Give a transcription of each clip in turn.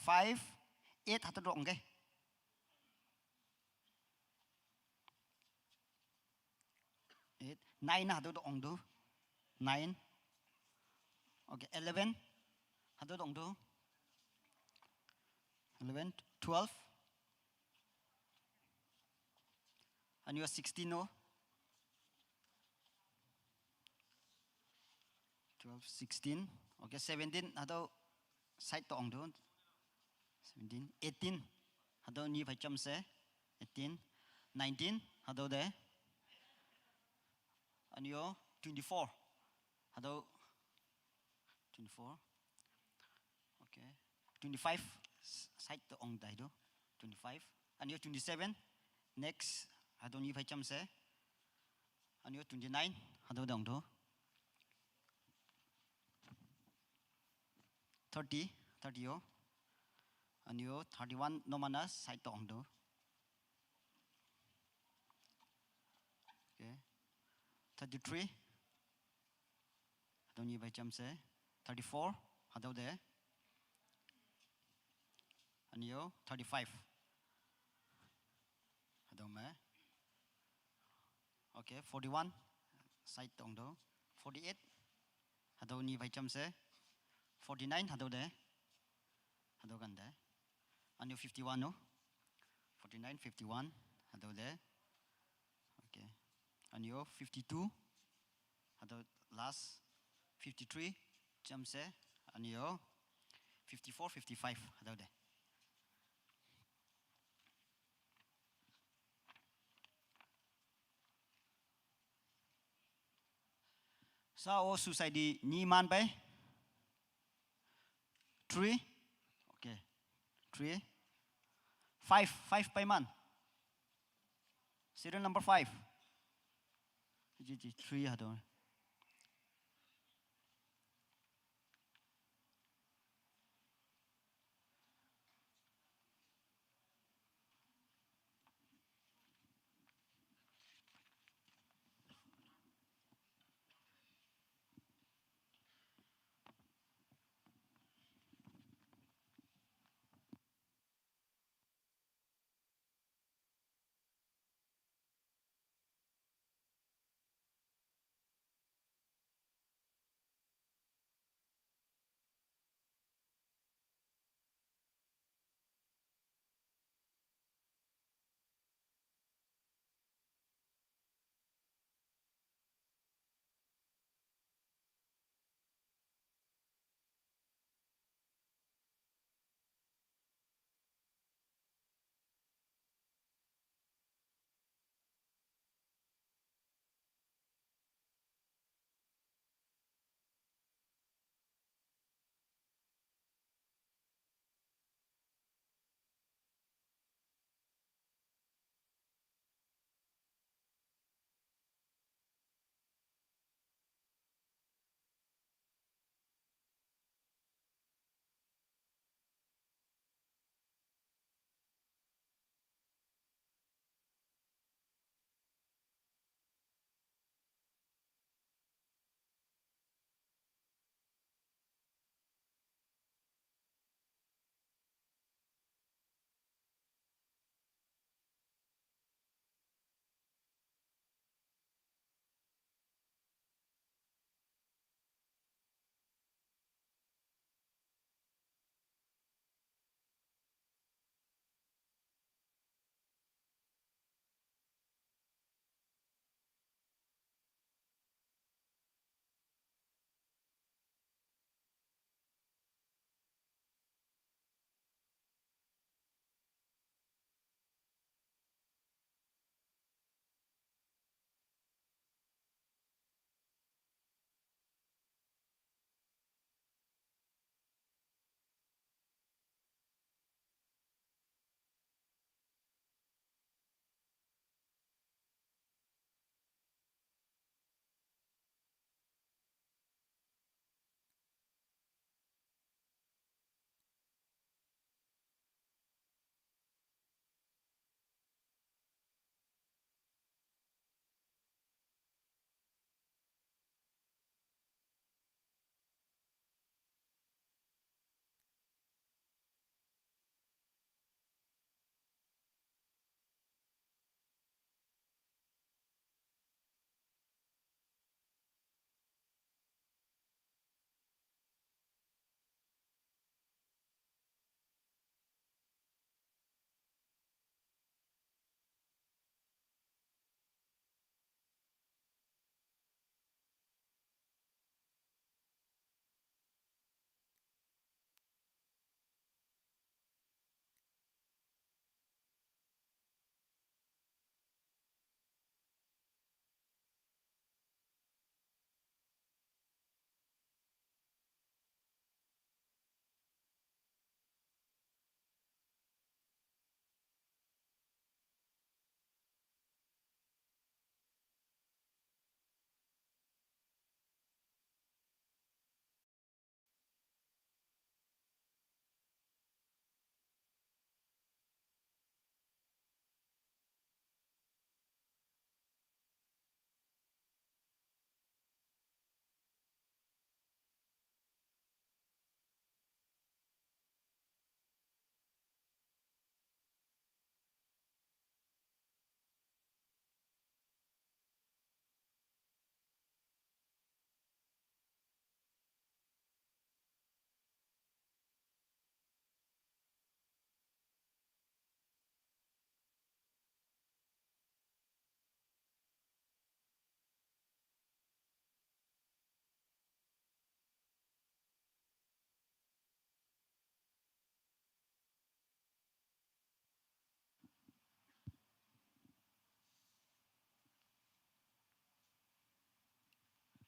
5, 8 hatu dong ke? 8, 9 hatu dong tu. 9. Okay, 11 hatu dong tu. 11, 12. And you are 16 no? 12, 16. Okay, 17 hatu side dong tu. 17, 18 hatu ni phải chăm se. 18, 19 hatu de. And you are 24 hatu 24. Okay, 25 side dong dai tu. 25. And you are 27. Next hatu ni phải chăm se. And you are 29 hatu dong tu. 30 yo. And you 31 no mana side tong do. Okay. 33 hatu ni phải chăm se. 34 hatu de. And you 35 hatu me. Okay, 41 side tong do. 48 hatu ni phải chăm se. 49 hatu de. Hatu kan de. And you 51 no? 49, 51 hatu de. Okay. And you 52 hatu last. 53 chăm se. And you 54, 55 hatu de. Sao society ni man bay? 3. Okay. 3. 5 by man. Serial number 5. 3 hatu.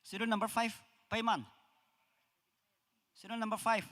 Serial number 5, Paiman. Serial number 5.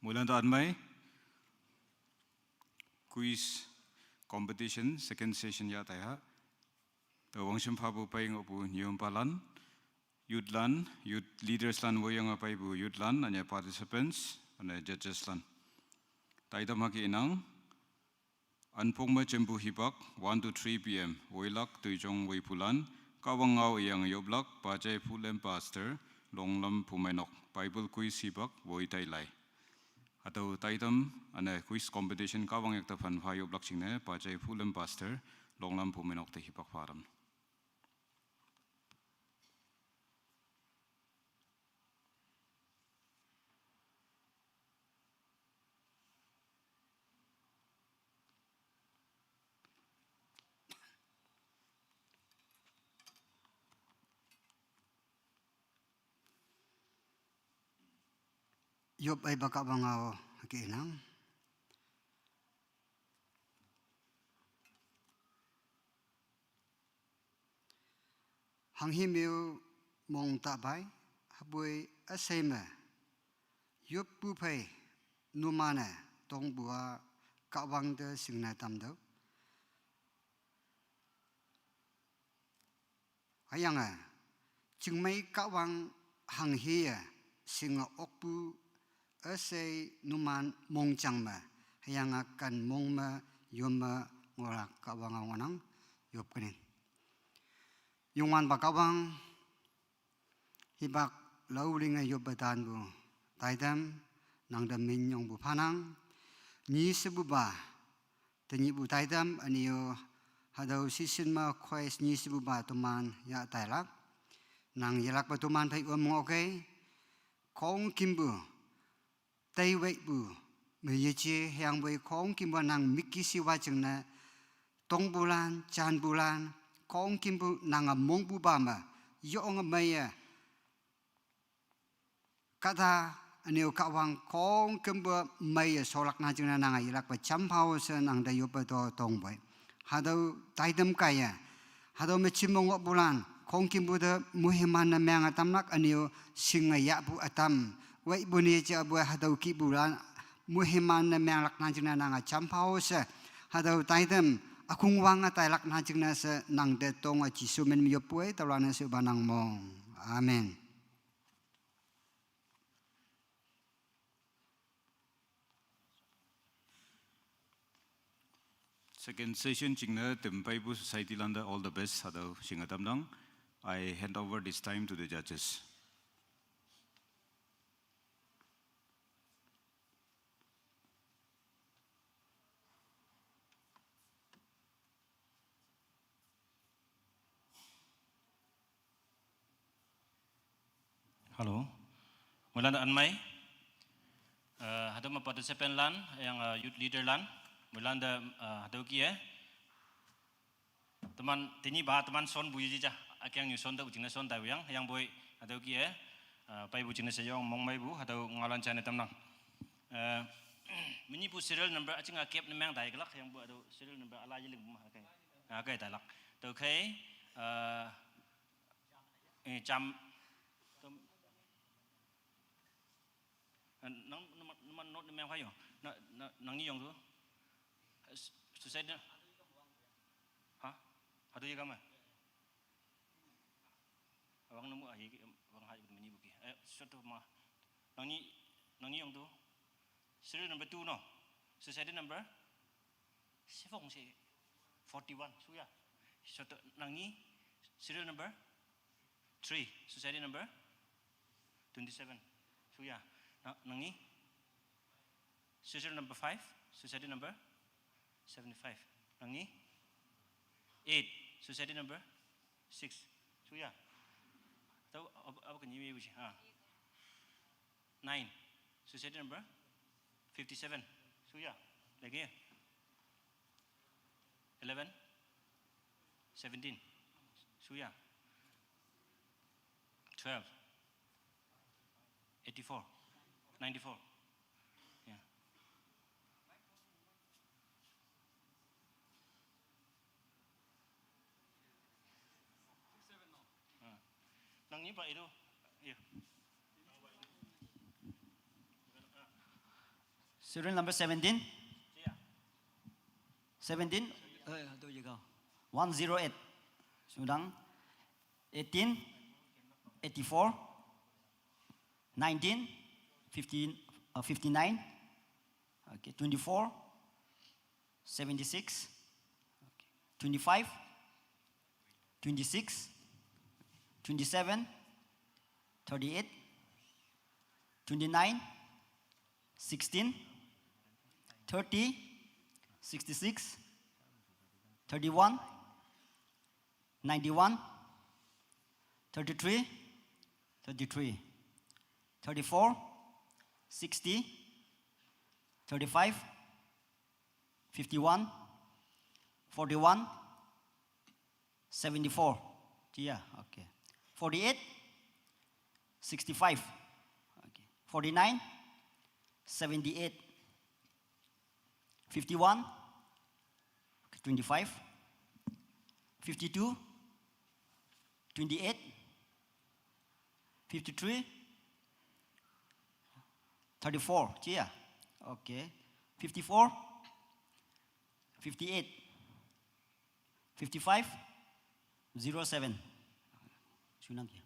Mulan ta anmai quiz competition second session ya taya. Wangshim phabu pai ngobu nyom palan. Youth lan, youth leaders lan woyang apai bu youth lan anya participants anya judges lan. Taida maki inang anpongma jembu hibak 1 to 3 p.m. Woilak tuijong weipulan kawangau yang yoblak bajai pulem pastor longlam pumenok Bible quiz hibak woitai lai. Atau taidam ane quiz competition kawang yakta fan pha yoblak chingne bajai pulem pastor longlam pumenok te hibak faram. Yob ay baka bangao kinang. Hang himiu mong tabay habui asema. Yob bupai numana tong bua kawang de singna tamdo. Ayanga chingmai kawang hang hiya singa okbu asay numan mong changma yang akan mongma yoma ngora kawangawanang yop kening yungan bakawang hibak laulinga yop batan bu taidam nang da minyong bu panang ni sebuba tanyi bu taidam aniyo hadau sisin ma khois ni sebuba tuman ya tailak nang yalak batuman pai ngoke kong kimbu Tây vậy bù, người chơi hàng với con kim bù nàng miki siwa chừng na, tông bù lan, chan bù lan, con kim bù nàng mông bù ba mà, yong mày à, kata aneu kawang con kim bù mày solak na chừng na nàng ay lak ba cham phao sa nàng da yob to tông vậy, hadau tai đâm kai à, hadau me chimong bù lan, con kim bù da muhiman na meng atam nak aneu singaya bù atam. Vậy bữa nay cha bữa hadau ki bulan muhiman na meng lak na jina nanga champao sa hadau taidam akung wanga tai lak na jina sa nang de tong a jisu men mi yopue talana sa banang mong. Amen. Second session chingna Bible Society landa all the best hadau singatam nang. I hand over this time to the judges. Halo, mulan anmai, hadau ma participant lan yang youth leader lan, mulan da hadau kia, teman tini bah teman son buji jija, akyang new son da ujingna son da yang boy hadau kia, pai bujingna sayong mong mai bu hadau ngalan chane tamnang, mini bu serial number acing akep nemang dai kelak yang bu hadau serial number ala jeling bu mah akai dalak, tau kai jam nang not memang kayo nang ni yang tu susah dah ha ada juga mah abang nemu ahi abang hari meni buki suatu mah nang ni yang tu serial number 2 no society number 41 suya suatu nang ni serial number 3 society number 27 suya Nangi Society number 5 Society number 75 Nangi 8 Society number 6 Suya Tahu apa kan yimi buci 9 Society number 57 Suya lagi 11 17 Suya 12 84 94. Yeah. Nang ni pak itu. Ya. Serial number 17. 17. Đâu you go? 108. Sudang. 18. 84. 19. 59. Okay. 24. 76. Okay. 25. 26. 27. 38. 29. 16. 30. 66. 31. 91. 33. 33. 34. 60. 35. 51. 41. 74. Yeah, okay. 48. 65. Okay. 49. 78. 51. 25. 52. 28. 53. 34. Yeah. Okay. 54. 58. 55. 07. Sunang kia.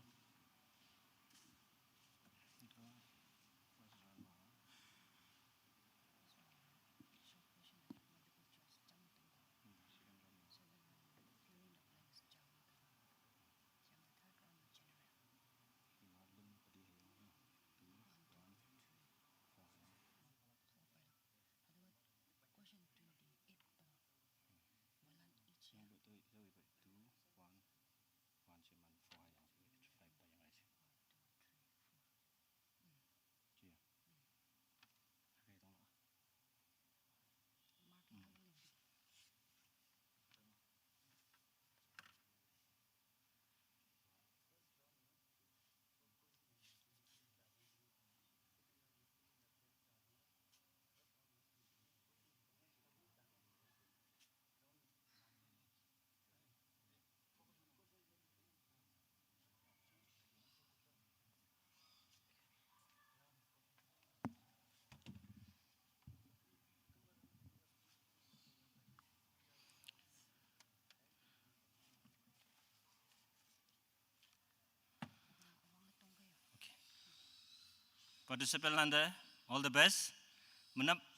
Participant landa, all the best.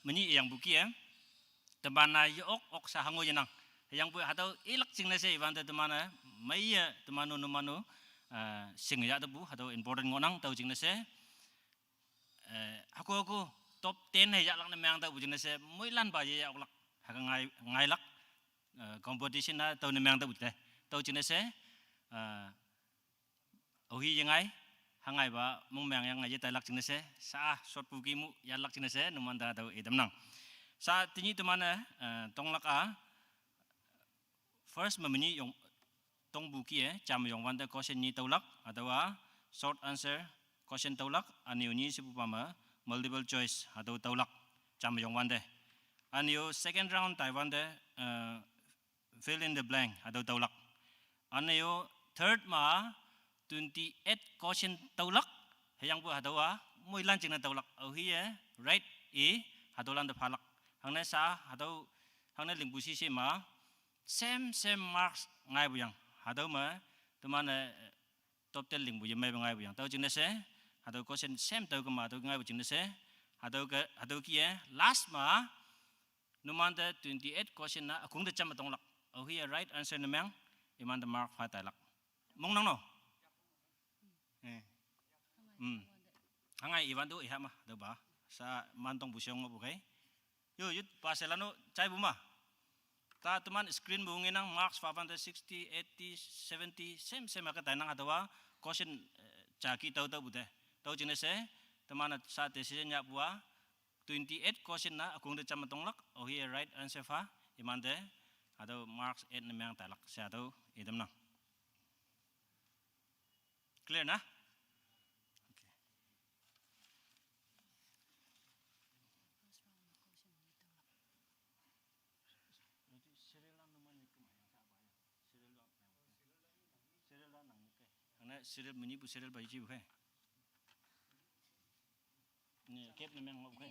Meni yang buki ya. Temana ok sa hango yenang. Yang bu hatau ilak sing nase iban temana mai temanu numanu sing ya tebu hatau important ngonang tau sing nase. Aku top 10 ya lak nemang tau sing nase muilan ba ya lak haka ngai lak competition na tau nemang tau teh. Tau sing nase ohi yengai hangai ba mong meng yang ngaji talak jinese sa short puki mu ya lak jinese numanda tau edam nang sa tinyi temana tonglak a first memeni yong tong buki cham yong wanda question ni taulak atau short answer question taulak aniu ni sipupama multiple choice atau taulak cham yong wanda aniu second round taiwan de fill in the blank atau taulak aniu third ma 28 question taulak yang bu hadawa muilan jingna taulak au hiya right e hadolan de phalak hangna sa hadau hangna lingbusi se ma same marks ngai bu yang hadau ma temana top 10 lingbu ye mai ngai bu yang tau jingna se hadau question same tau ma tau ngai bu jingna se hadau ki last ma numanda 28 question na akung de cham taulak au hiya right answer namang iman de mark fa talak mong nang no hangai iwan tu ihama do ba sa mantong busyong mo bukai yo yut paselano chai buma ta teman screen bungi nang marks 560 80 70 same maka tanang atawa question jaki tau bude tau jenis teman sa decision nya bua 28 question na akung de cham tonglak oh here right answer fa imande atau marks 8 nemang talak sa tau idam nang clear na serial meni bu serial bayi bukai ni kep nemang bukai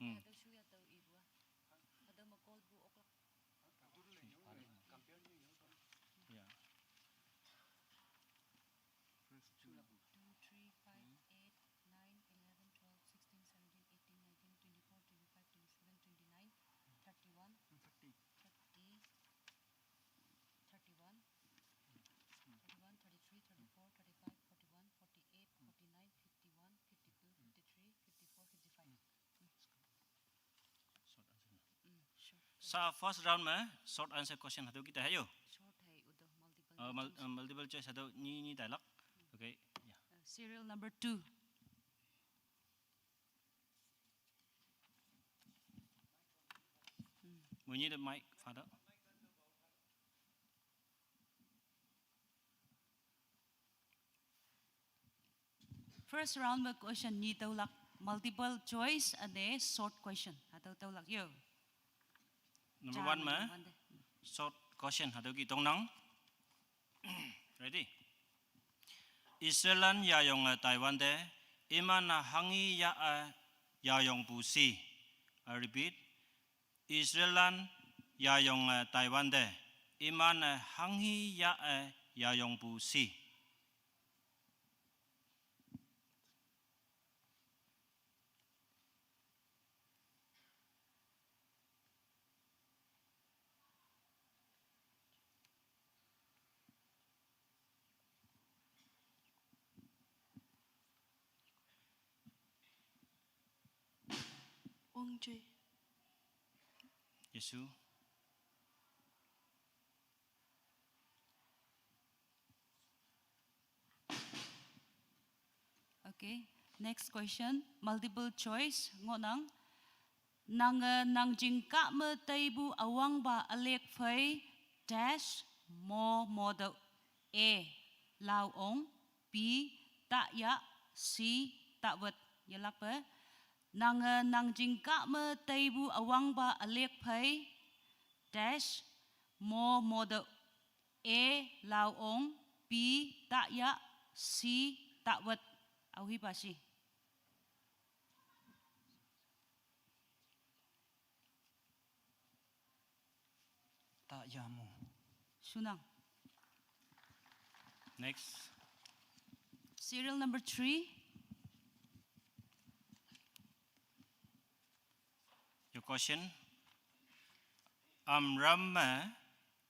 Yeah. sa first round ma short answer question hatu kita hayo multiple choice hatu ni dialog. Okay. Yeah. Serial number 2. We need a mic, Father. First round ma question ni tawlak multiple choice ade short question. Hataw tawlak yo. Number 1 ma short question hatu ki tong nang. Ready? Israelan ya yong Taiwan de imana hangi ya yong busi. I repeat. Israelan ya yong Taiwan de imana hangi ya yong busi. Wang Jui. Yesu. Okay. Next question, multiple choice ngonang nang jingka me taibu awang ba alek phai dash mo the A lao ong B ta ya C ta vật yalak pa nang jingka me taibu awang ba alek phai dash mo the A lao ong B ta ya C ta vật au hi ba si Tak jamu. sunang. Next. Serial number 3. Your question. Ramma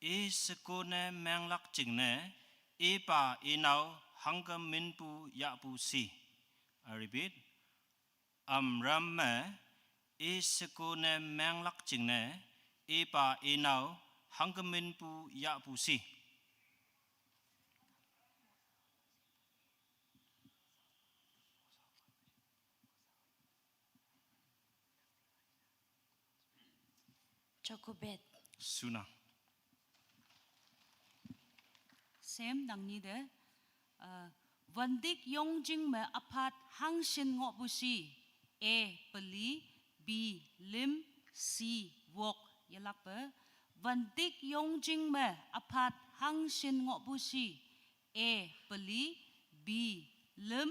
is kone menglak jingne ipa inau hangga minpu yakpu si. I repeat. Ramma is kone menglak jingne ipa inau hangga minpu yakpu si. Chocobet. Suna. Same nang ni de vandik yongjing me apat hangshin ngo busi A peli B lim C wok yalak pa vandik yongjing me apat hangshin ngo busi A peli B lim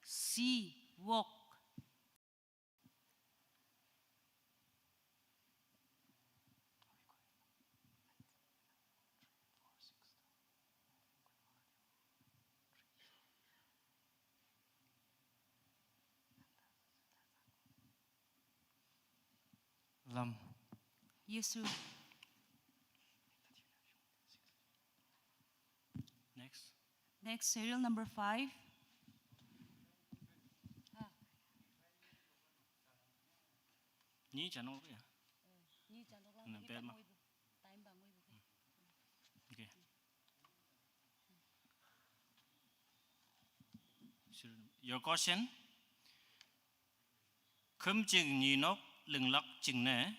C wok. Lam. Yesu. Next. Next, serial number 5. Ni channel ya. Okay. Your question. Kumjing ni nok lưng ching ne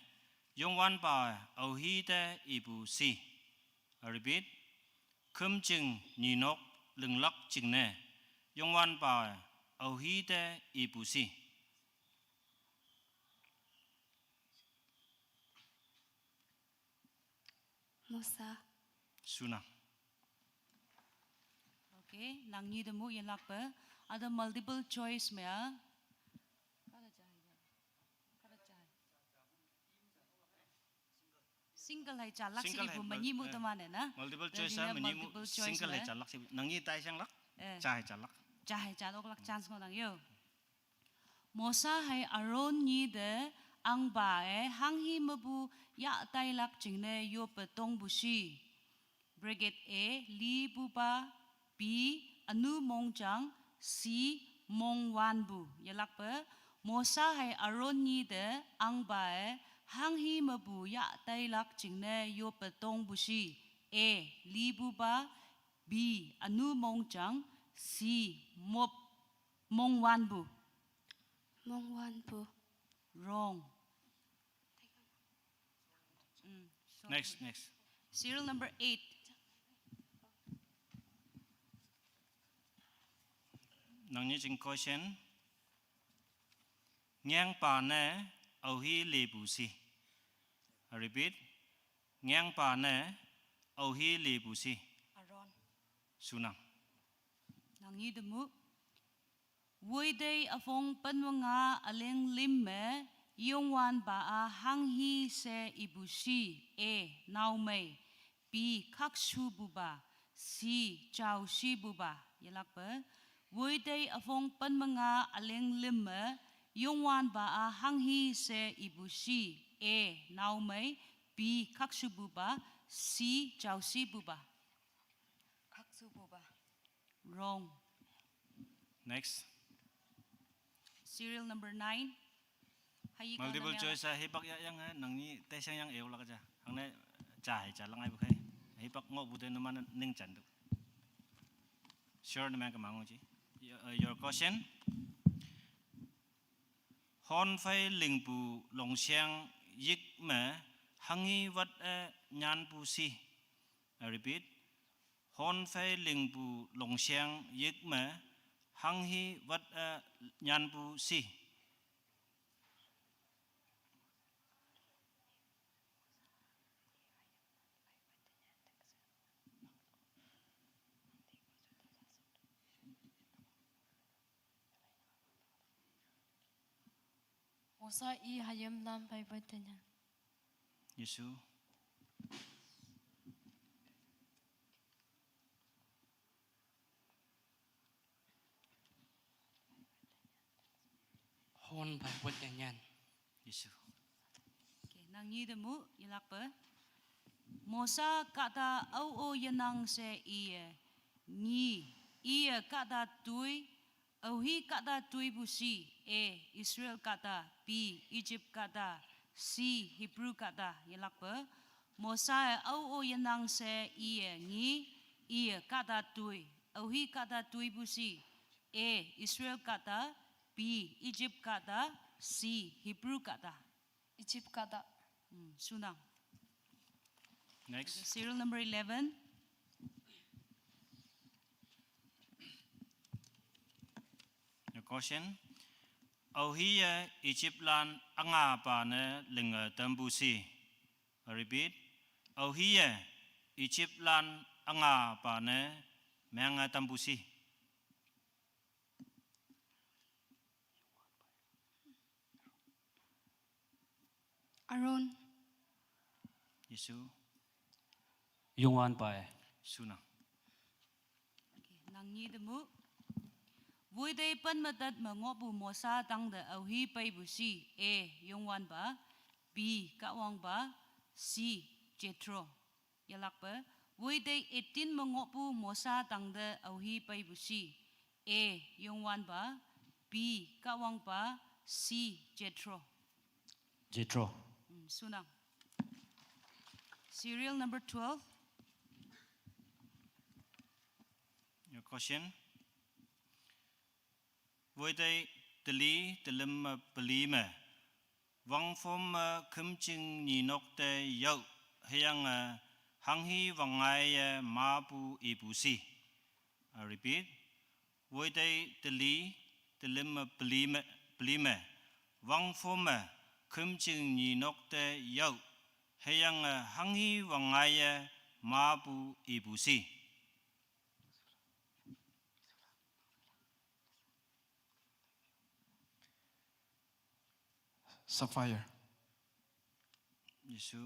yong wan ba au hi de ibu si. I repeat. Kumjing ni nok lưng ching ne yong wan ba au hi de ibu si. Musa. Suna. Okay, nang ni de mu yalak pa ada multiple choice me a. single hay chalak si Single ibu hay- menyi mu teman na. multiple Dari choice na meni mu multiple choice single le. hai chalak si nangi tai sang lak Eh. cha hai chalak Jahe chalok lak chance ngodang yo. Mosa hay aron ni de ang ba hang hi mabu ya tai lak jingne yo petong bushi. Brigade A Li Buba, B Anu Mongjang, C Mong Wan Bu. Yalak pe mosa hai aron ni de ang ba hang hi mabu ya tai lak jingne yo petong bushi. A Li Buba, B Anu Mongjang, C Mong Wan Bu. Mong Wan Bu. Wrong. next Serial number 8. nangi jing question ngang pa ne au hi le bu si I repeat ngang pa ne au hi le bu si Aron. sunang Nang yi demu. Wui day afong panwanga aleng limme yung wan ba a hang hi se ibushi. A. Nau mei. B. Kak shu buba. C. Chao shi buba. Yalak ba? Wui day afong panwanga aleng limme yung wan ba a hang hi se ibushi. A. Nau mei. B. Kak shu buba. C. Chao shi buba. Kaksu Buba. Wrong. next Serial number 9. Hayi ka multiple na choice sa hipak ya yang nangi tai sang yang eu lak ja hang ne cha hai cha lang ai bu khai hipak ngo bu de man ning chan du sure na ma ka mangu ji your question hon phai ling bu long xiang yik me hangi wat nyan bu si I repeat hon phai ling bu long xiang yik me hangi wat nyan bu si Mosa I hayam lam pai batanya. Yesu Hon bai wet nyan. Yesu Okay, nang yi demu yalak pa. Mosa kata au o yanang se iye. Ni iye kata tui. Au hi kata tui busi. A. Israel kata. B. Egypt kata. C. Hebrew kata. Yalak pa. Mosa au o yanang se iye. Ni iye kata tui. Au hi kata tui busi. A. Israel kata. B. Egypt kata. C. Hebrew kata. Egypt kata. Sunang. next Serial number 11. your question au hi Egypt lan anga pa ne linga tambu si I repeat au hi Egypt lan anga pa ne menga tambu si Aron. Yesu Yung wan bai. sunang Nang yi demu. Vui day pan matat mangobu mosa tang de au hi pai bu si. A. Yung wan ba. B. Kawang ba. C. Jethro. Yalak ba. Vui day 18 mangobu mosa tang de au hi pai bu si. A. Yung wan ba. B. Kawang ba. C. Jethro. Jethro. Sunang. Serial number 12. your question với đây tali talim beli me vang form kum ching ni nok te yau hayang hang hi vang ai ma bu ibu si I repeat với đây tali talim beli me vang form kum ching ni nok te yau hayang hang hi vang ai ma bu ibu si Sapphire. Yesu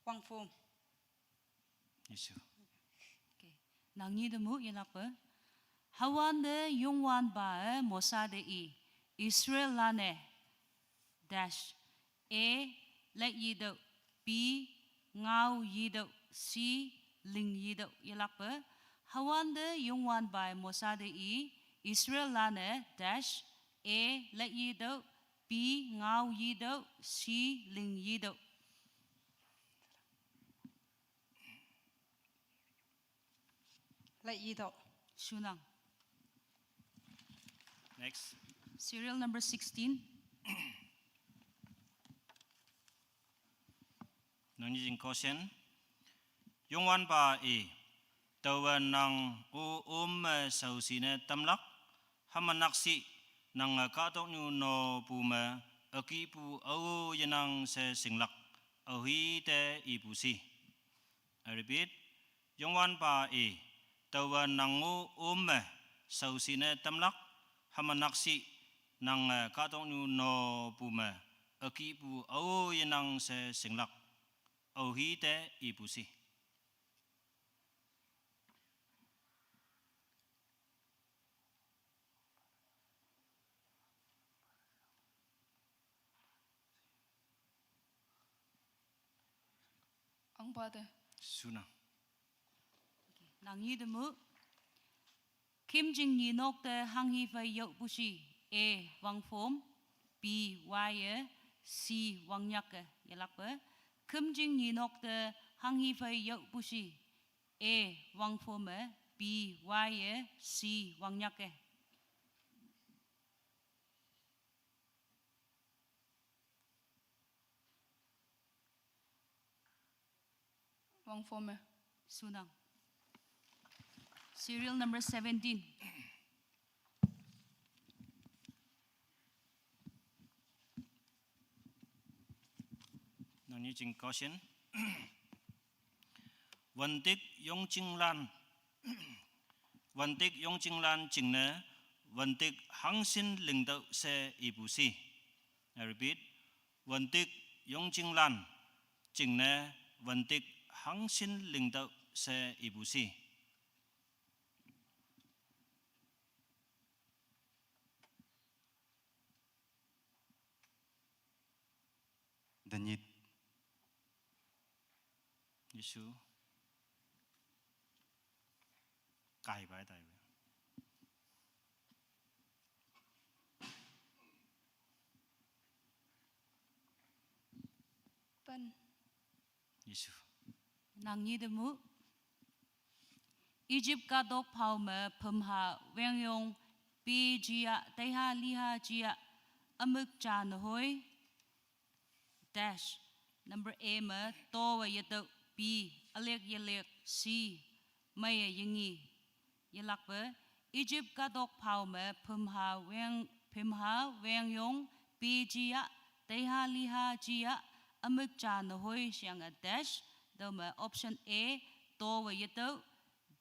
Quang Phum. Yesu. Okay. Nang ni demu yelak ba? Hawan de yungwan ba mosa de I. Israel lane. Dash. A. Let yi do. B. Ngao yi do. C. Ling yi do. Yelak ba? Hawan de yungwan ba mosa de I. Israel lane. Dash. A. Let yi do. B. Ngao yi do. C. Ling yi do. Lại y độ. Sunang. Next. Serial number 16. Nang ni jing question. Yongwan ba e. Tawan nang sau sine tamlak. Hamanaksi nang katok nu no puma. Aki pu au yenang se singlak. Au hi te ibu si. I repeat. Yongwan ba e. Tawan nang sau sine tamlak. Hamanaksi nang katok nu no puma. Aki pu au yenang se singlak. Au hi te ibu si. Ông bà de. Sunang. Nang yi demu. Kim Jing Ni nok de hang hi fai yok bushi. A. Wang Phom. B. Waye. C. Wang Nyak. Yelak ba? Kim Jing Ni nok de hang hi fai yok bushi. A. Wang Phom. B. Waye. C. Wang Nyak. Vâng phô mẹ. Sunang. Serial number 17. Nang ni jing caution. Wantik yong jing lan. Wantik yong jing lan jing ne. Wantik hang sin ling dau se ibu si. I repeat. Wantik yong jing lan jing ne. Wantik hang sin ling dau se ibu si. Danit. Yesu. Cài bài tại. Vân. Yesu. Nang yi demu. Egypt ka dok pau me pumha weng yong pi jia teha liha jia amuk cha no hoi. Dash. Number A me to wa yeto. B. Alek yelek. C. Maya yingi. Yelak ba? Egypt ka dok pau me pumha weng yong pi jia teha liha jia amuk cha no hoi siang a dash. Daw me option A to wa yeto.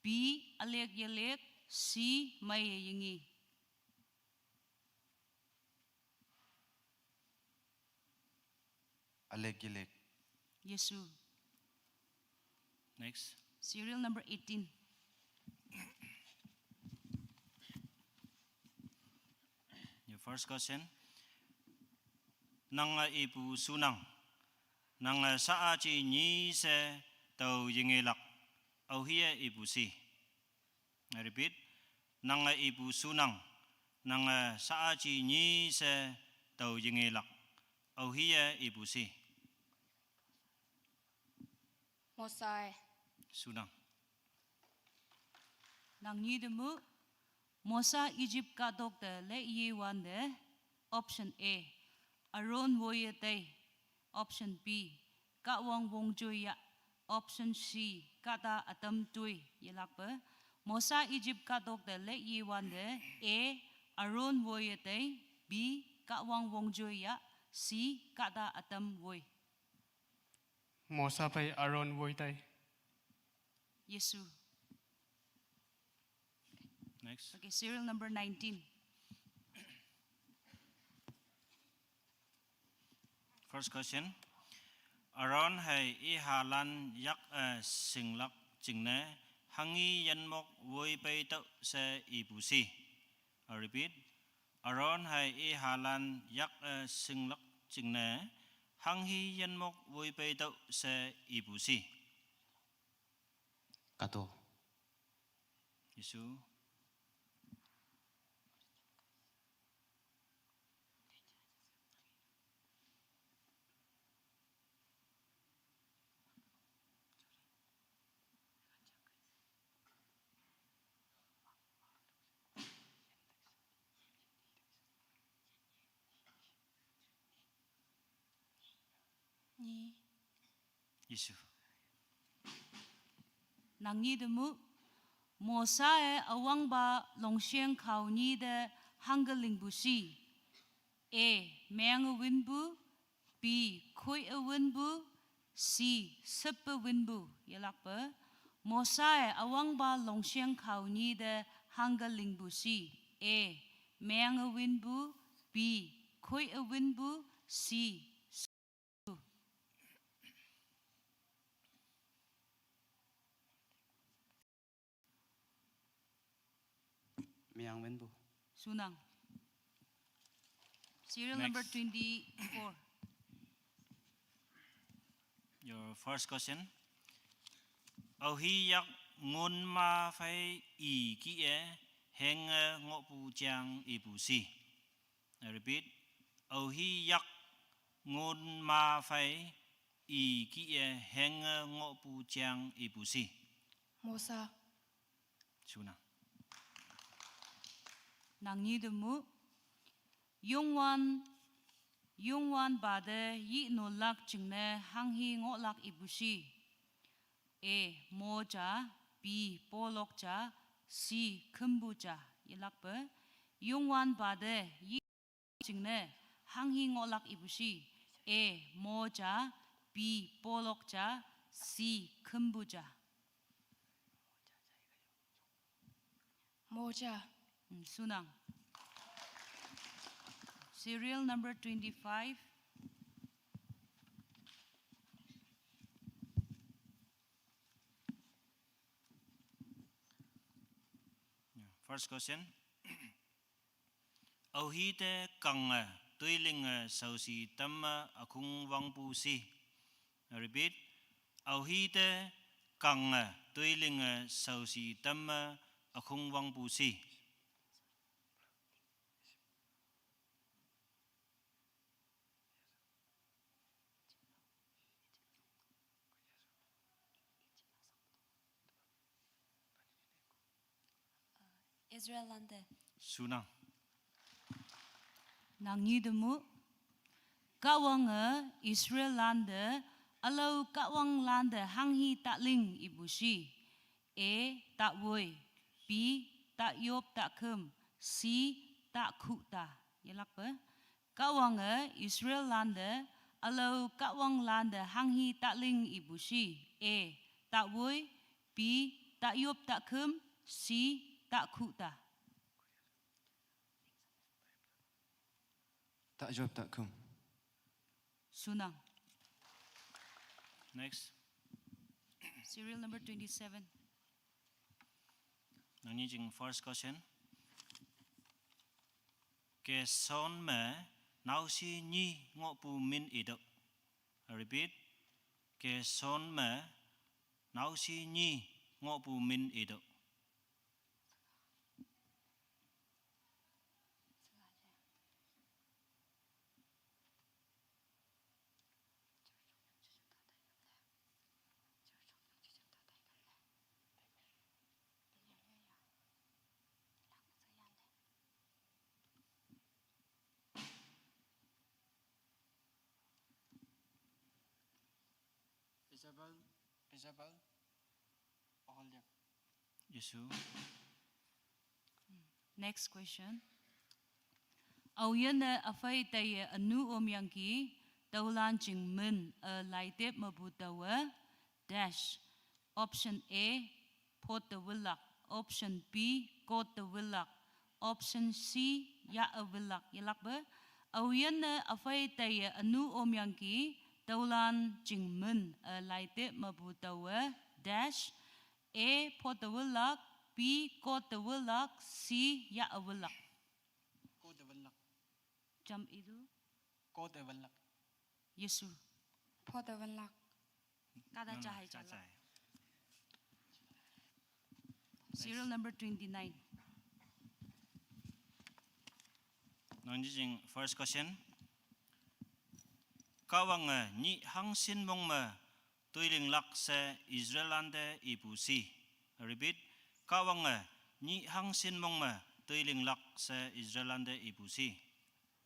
B. Alek yelek. C. Maya yingi. Alek Gilek. Yesu. Next. Serial number 18. Your first question. Nang ibu sunang. Nang saa chi ni se tau yingelak. Au hiya ibu si. I repeat. Nang ibu sunang. Nang saa chi ni se tau yingelak. Au hiya ibu si. Một sai. Sunang. Nang yi demu. Mosa Egypt ka dok de le yi wan de. Option A. Aron woye te. Option B. Ka wang wong joya. Option C. Kata atam tui. Yelak ba? Mosa Egypt ka dok de le yi wan de. A. Aron woye te. B. Ka wang wong joya. C. Kata atam woy. Mosa pai Aaron voi tai. Yesu. Next. Okay, serial number 19. First question. Aron hay I Hà Lan yak sinh lắc chừng nè hăng y nhân mộc vui bay tậu se I bù si. I repeat. Aron hay I Hà Lan yak sinh lắc chừng nè hăng y nhân mộc vui bay tậu se I bù si. Kato. Yesu. Nhi. Yesu. Nang ni demu Mosa awang ba longxiang khao ni de hangaling busi. A. Meang winbu. B. Koi winbu. C. Sepa winbu. Yalakpa. Mosa awang ba longxiang khao ni de hangaling busi. A. Meang winbu. B. Koi winbu. C. Miang Wenbu. Sunang. Serial Next. number 24. Your first question. Au hi yak ngun ma phai I ki heng ngọ pu chang I pu si. I repeat. Au hi yak ngun ma phai I ki heng ngọ pu chang I pu si. Mosa. Suna. Nang ni demu Yongwan bade yi no lak jingne hang hi ngo lak ibushi. A. Moja. B. Polok ja. C. Kumbuja. Yelakpe. Yongwan bade yi jingne hang hi ngo lak ibushi. A. Moja. B. Polok ja. C. Kumbuja. Moja. Sunang. Serial number 25. First question. Au hi te kang tui ling sau si tam akung wang pu si. I repeat. Au hi te kang tui ling sau si tam akung wang pu si. Israel lande. Suna. Nang ni demu kawang Israel lande alau kawang lande hang hi tak ling ibushi. A. Tak woi. B. Tak yop tak kem. C. Tak kuta. Yelak pe. Kawang Israel lande alau kawang lande hang hi tak ling ibushi. A. Tak woi. B. Tak yop tak kem. C. Tak kuta. Tak job tak kum. Sunang. Next. Serial number 27. Nani jing first question. Ke son me nau si nyi ngọ pu min ido. I repeat. Ke son me nau si nyi ngọ pu min ido. Isabel. Oholyak. Yesu. Next question. Au yene afai taye anu om yangki taulan jing min lai tep mabu tawa dash. Option A pot the willak. Option B got the willak. Option C ya a willak. Yelak ba? Au yene afai taye anu om yangki Taulan Jingmun Laite Mabu Tawe dash A Potawulak B Kotawulak C Yaawulak. Cô tờ vân lạc. Jump itu Cô tờ vân lạc. Yesu. พ่อตะวันหลัก Kada Jahai Jala. Chai. Serial number 29. Nong jing first question. Kawang ni hang sin mong ma tuiling lak se Israelande ibusi. Repeat. Kawang ni hang sin mong ma tuiling lak se Israelande ibusi.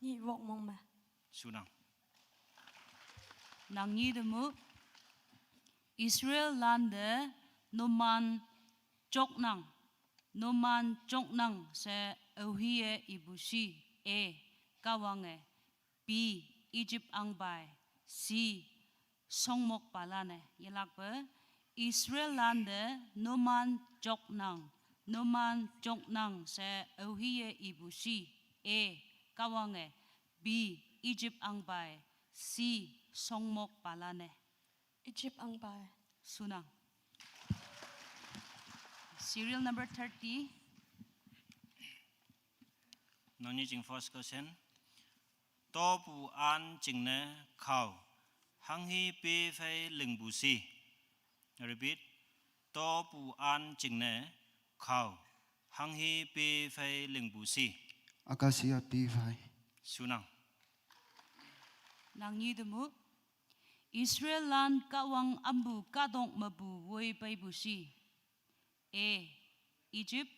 นี่วอกมองมา Sunang. Nang Yidamu Israel lande Noman Joknang se Ohie Ibushi A Kawange B Egypt Angbai C Songmok Palane Yelakbe Israel lande Noman Joknang se Ohie Ibushi A Kawange B Egypt Angbai C Songmok Palane อียิปต์อังบาย Sunang. Serial number 30. Nong jing first question. To bu an jing ne khao. Hang hi pi fei ling bu si. Repeat. To bu an jing ne khao. Hang hi pi fei ling bu si. Akasia P5. Sunang. Nang Yidamu Israel land kawang ambu kadong mabu woi paibusi. A. Egypt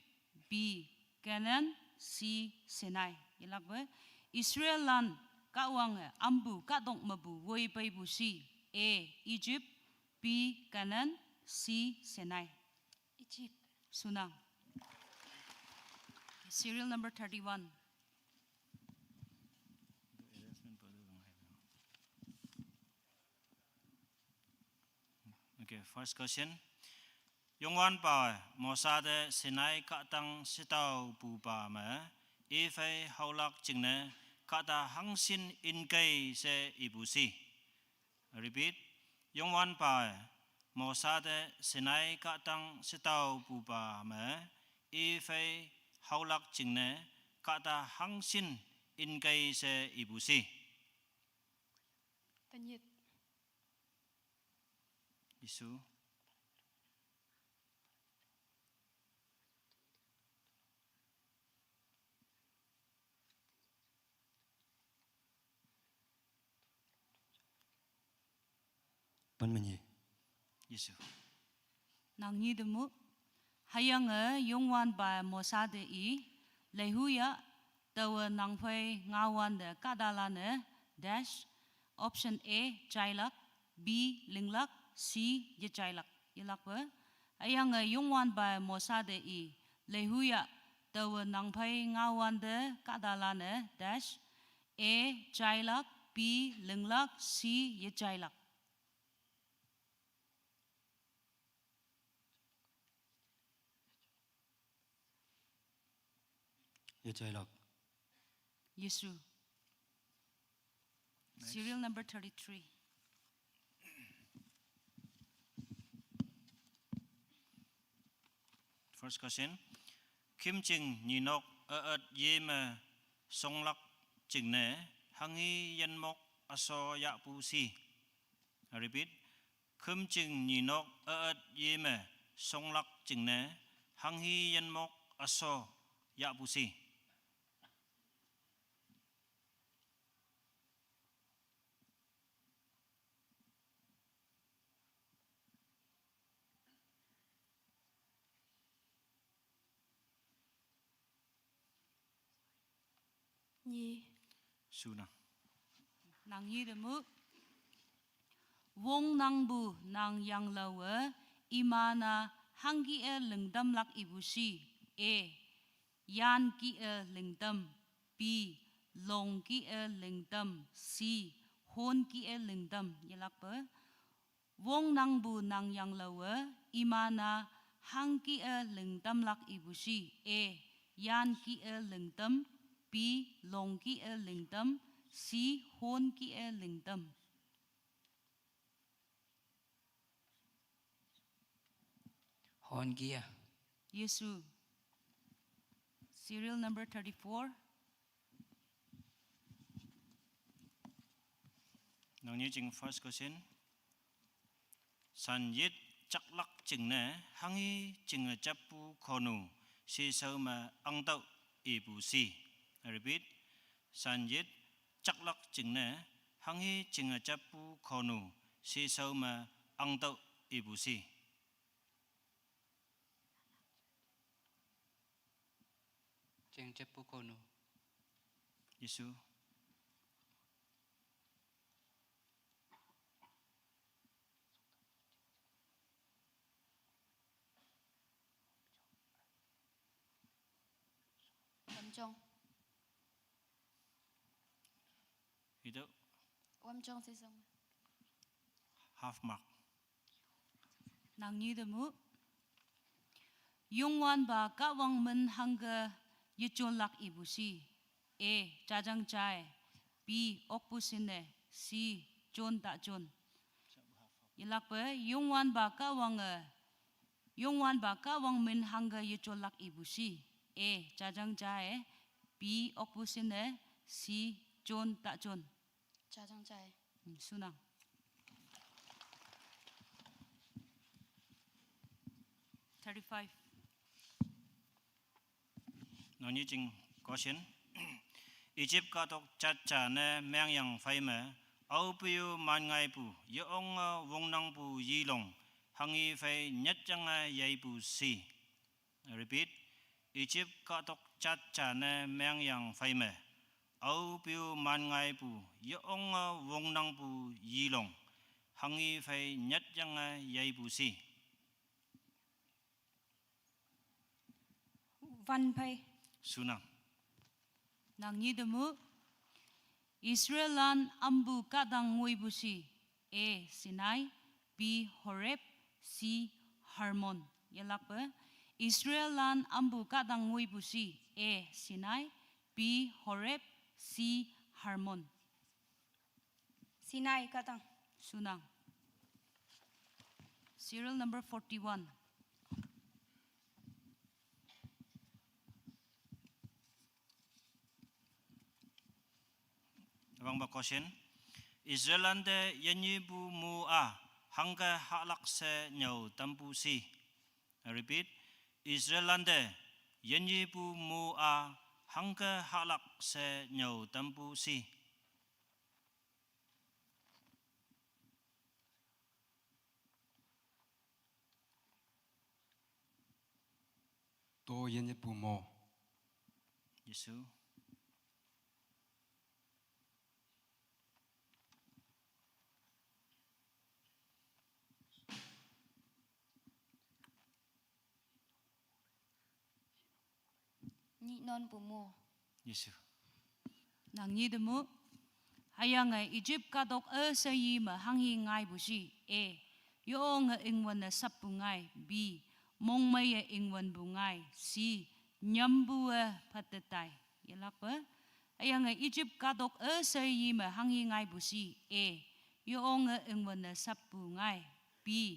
B. Canaan C. Sinai. Yelakbe Israel land kawang ambu kadong mabu woi paibusi. A. Egypt B. Canaan C. Sinai. อียิปต์ Sunang. Serial number 31. Okay, first question. Yongwan pa Mosa de Sinai ka tang sitau pu pa ma e fei haulak jingne ka ta hangsin in kai se ibusi. Repeat. Yongwan pa Mosa de Sinai ka tang sitau pu pa ma e fei haulak jingne ka ta hangsin in kai se ibusi. ตันยิด Isu. Bên mình gì? Isu. Nang Yidamu Hayang Yongwan ba Mosade I Lehuya Tawa Nang Fei Ngawan de Kadalane dash option A Jailak B Linglak C Jailak Yelakwe Hayang Yongwan ba Mosade I Lehuya Tawa Nang Fei Ngawan de Kadalane dash A Jailak B Linglak C Jailak. Dạ trời lộc. Yesu. Serial number 33. First question. Kim Jing Ninok Yeme Songlak Jingne Hangi Yanmok Aso Yapu Si. I repeat. Kim Jing Ninok Yeme Songlak Jingne Hangi Yanmok Aso Yapu Si. Nhi Suna. Nang Yidamu Wong Nang Bu Nang Yang Lawe Imana Hangi Lengdam Lak Ibusi. A. Yan Ki Lengdam. B. Long Ki Lengdam. C. Hon Ki Lengdam. Yelakpe Wong Nang Bu Nang Yang Lawe Imana Hangi Lengdam Lak Ibusi. A. Yan Ki Lengdam. B. Long Ki Lengdam. C. Hon Ki Lengdam. Hon Gia. Yesu. Serial number 34. Nang ni jing first question. San yết chắc lắc chừng nè hangi chừng chấp pu khonu si sau mà ăn tàu ibu si. I repeat. San yết chắc lắc chừng nè hangi chừng chấp pu khonu si sau mà ăn tàu ibu si. Cheng Chepu Kono. Yesu. Wamjong. Itu Wamjong si song. half mark. Nang như mu. Yung wan ba ka wang men hanga yechon lak ibusi. A. Jajang chai. B. Okpusine. C. Chon ta chon. Yelak ba yung wan ba ka wang men hanga yechon lak ibusi. A. Jajang chai. B. Okpusine. C. Chon ta chon. Jajang chai. Sunang. $35. Nang ni jing question. Egypt ka tok chat cha ne meng yang phai me au piu man ngai pu yo ong wong nang pu yi long hangi phai nyat chang yai pu si. I repeat. Egypt ka tok chat cha ne meng yang phai me au piu man ngai pu yo ong wong nang pu yi long hangi phai nyat chang yai pu si. Van Pai. Sunang. Nang như mu. Israelan ambu kadang ngui busi. A. Sinai. B. Horeb. C. Harmon. Yalak ba? Israelan ambu kadang ngui busi. A. Sinai. B. Horeb. C. Harmon. Sinai katang. Sunang. Serial number 41. Abang ba question. Israelande yanyi bu mu a hanga halak se nyau tampu si. I repeat. Israelande yanyi bu mu a hanga halak se nyau tampu si. To Yenye Pumo. Yesu. Ni non bumo. Yesu. Nang như mu. Hayang ay Egypt kadok sa yi ma hangi ngai busi. A. Yo nga ingwan na sapu ngai. B. Mong may ingwan bungay. C. Nyambu patatay. Yalak ba? Hayang ay Egypt kadok sa yi ma hangi ngai busi. A. Yo nga ingwan na sapu ngai. B.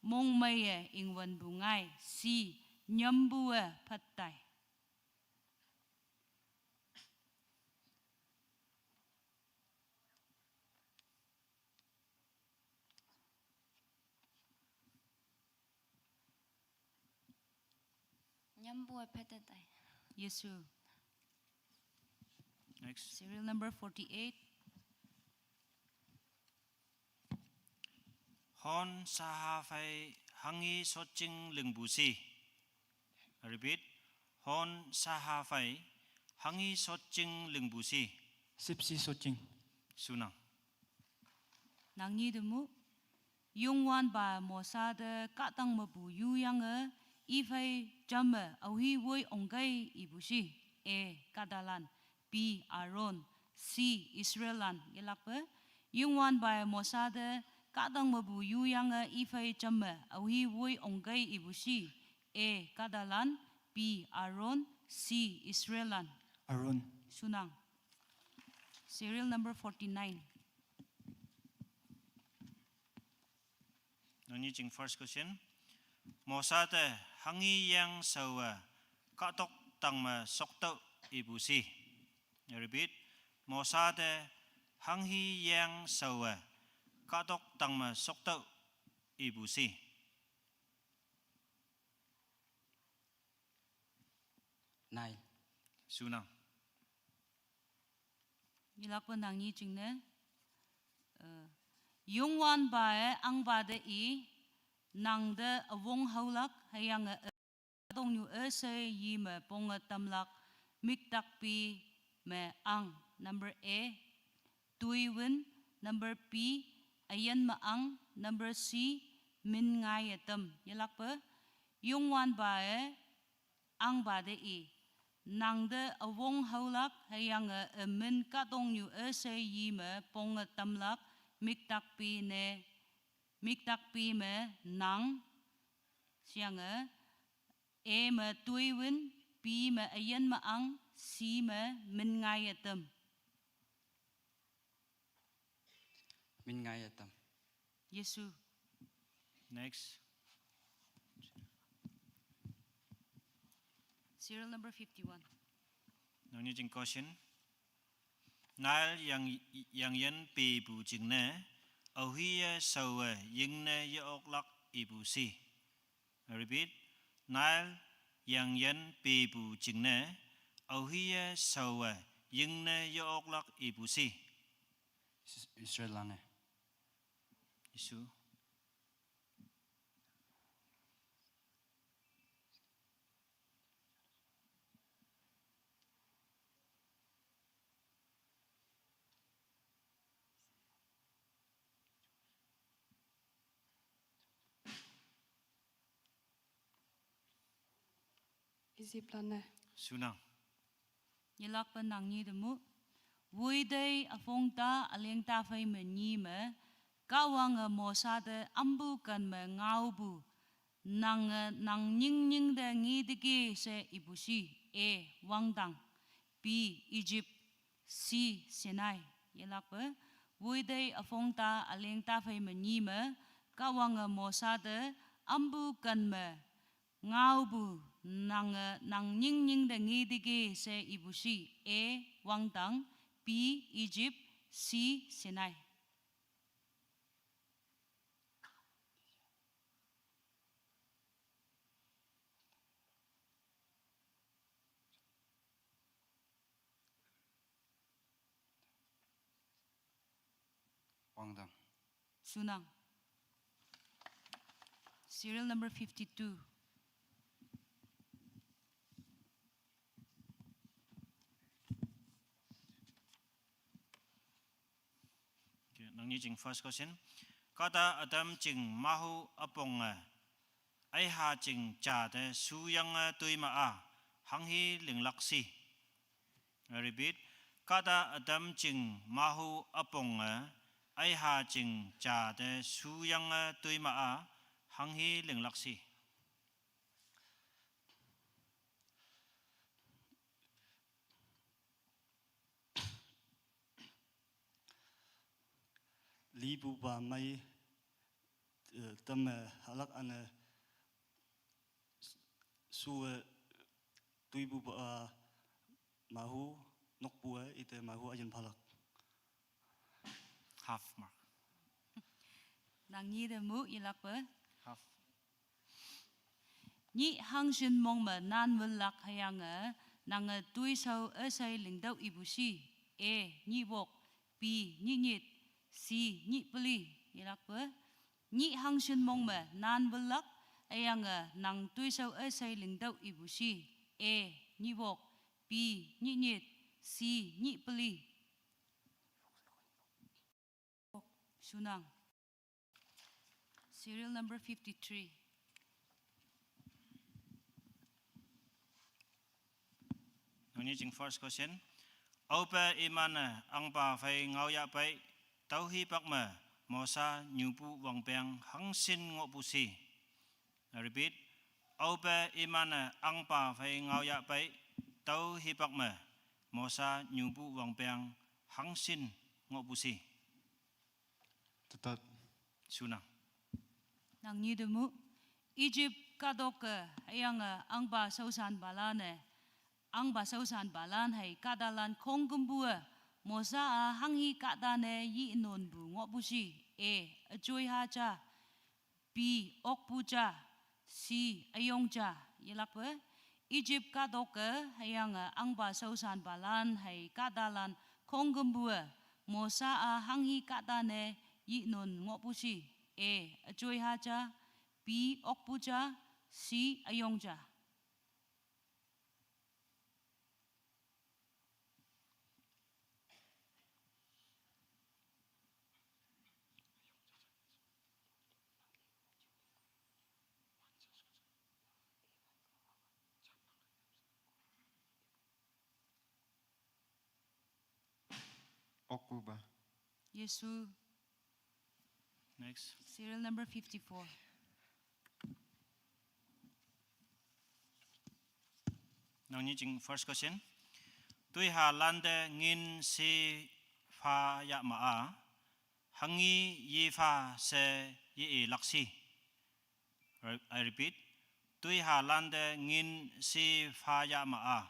Mong may ingwan bungay. C. Nyambu patatay. Nyambu petatay. Yesu. Next. Serial number 48. Hon saha phai hangi soching lingbu si. I repeat. Hon saha phai hangi soching lingbu si. Sipsi Soching. Sunang. Nang như mu. Yung wan ba mo sa de katang mabu yu yang I phai jam awi woi ongai ibusi. A. Kadalan. B. Aaron. C. Israelan. Yalak ba? Yung wan ba mo sa de katang mabu yu yang I phai jam awi woi ongai ibusi. A. Kadalan. B. Aaron. C. Israelan. Aaron. Sunang. Serial number 49. Nang ni jing first question. Mosa te hangi yang sawa katok tang ma sokto ibu si. I repeat. Mosa te hangi yang sawa katok tang ma sokto ibu si. Nine. Sunang. Yilak pa nang ni jing ne. Yung wan bae ang bade I nang de awong haulak hayang dong yu se yi me pong tamlak miktak pi me ang. Number A tuiwin. Number P ayan maang. Number C min ngai etam. Yilak pa yung wan bae ang bade I nang de awong haulak hayang min ka dong yu se yi me pong tamlak miktak pi me nang siang E me tuiwin. P me ayan maang. C me min ngai etam. Min ngai atam. Yesu. Next. Serial number 51. Nang ni jing caution. Nal yang yen pi bu jing ne. Au hiya sawa ying ne ye ok lak ibu si. I repeat. Nal yang yen pi bu jing ne. Au hiya sawa ying ne ye ok lak ibu si. Israel lane. Isu. Isiplane. Sunang. Yilak pa nang ni demu. Vui day afong ta aleng ta fay me ni me. Kawang mo sa de ambu kan me ngau bu. Nang ning de ngi digi se ibusi. A. Wang dang. B. Egypt. C. Sinai. Yilak pa. Vui day afong ta aleng ta fay me ni me. Kawang mo sa de ambu kan me ngau bu. Nang ning de ngi digi se ibusi. A. Wang dang. B. Egypt. C. Sinai. Wangdang. Sunang. Serial number 52. Okay, nang ni jing first question. Kata adam jing mahu apong ai ha jing cha de su yang tui ma a hang hi ling lak si. I repeat. Kata adam jing mahu apong ai ha jing cha de su yang tui ma a hang hi ling lak si. Libu ba mai tâm halak an su tui bu ba mahu nok bu ite mahu ajan phalak. Half mark. Nang ni de mu yilak pa. Half. Ni hang shin mong ma nan wulak hayang nang tui sau sai ling dau ibusi. A. Ni wok. B. Ni nyit. C. Ni peli. Yilak pa. Ni hang shin mong ma nan wulak hayang nang tui sau sai ling dau ibusi. A. Ni wok. B. Ni nyit. C. Ni peli. Sunang. Serial number 53. Nang ni jing first question. Opa imana ang pa fai ngau ya pai tau hi pak ma mosa nyupu wang peng hang sin ngo pu si. I repeat. Opa imana ang pa fai ngau ya pai tau hi pak ma mosa nyupu wang peng hang sin ngo pu si. Tetat Sunang. Nang ni de mu Egypt kadoke hayang ang ba sausan balane ang ba sausan balan hay kadalan kongumbua mosa hanghi kadane yi non bu ngobusi ajoy haja B okpuja C ayongja yelakpe Egypt kadoke hayang ang ba sausan balan hay kadalan kongumbua mosa hanghi kadane yi non ngobusi ajoy haja B okpuja C ayongja. Okpuba. Yesu. Next. Serial number 54. Now, first question. Tui ha lande ngin si fa ya ma hangi yi fa se yi laksi. I repeat. Tui ha lande ngin si fa ya ma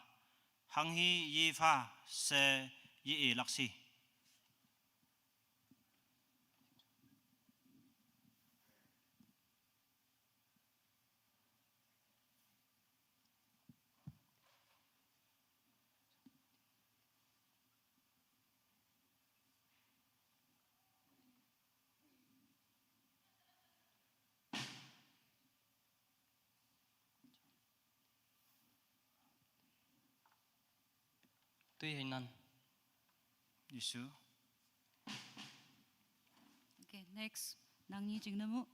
hangi yi fa se yi laksi. Tuy hình nan. Yesu. Okay, next. Nangyi jingnamu.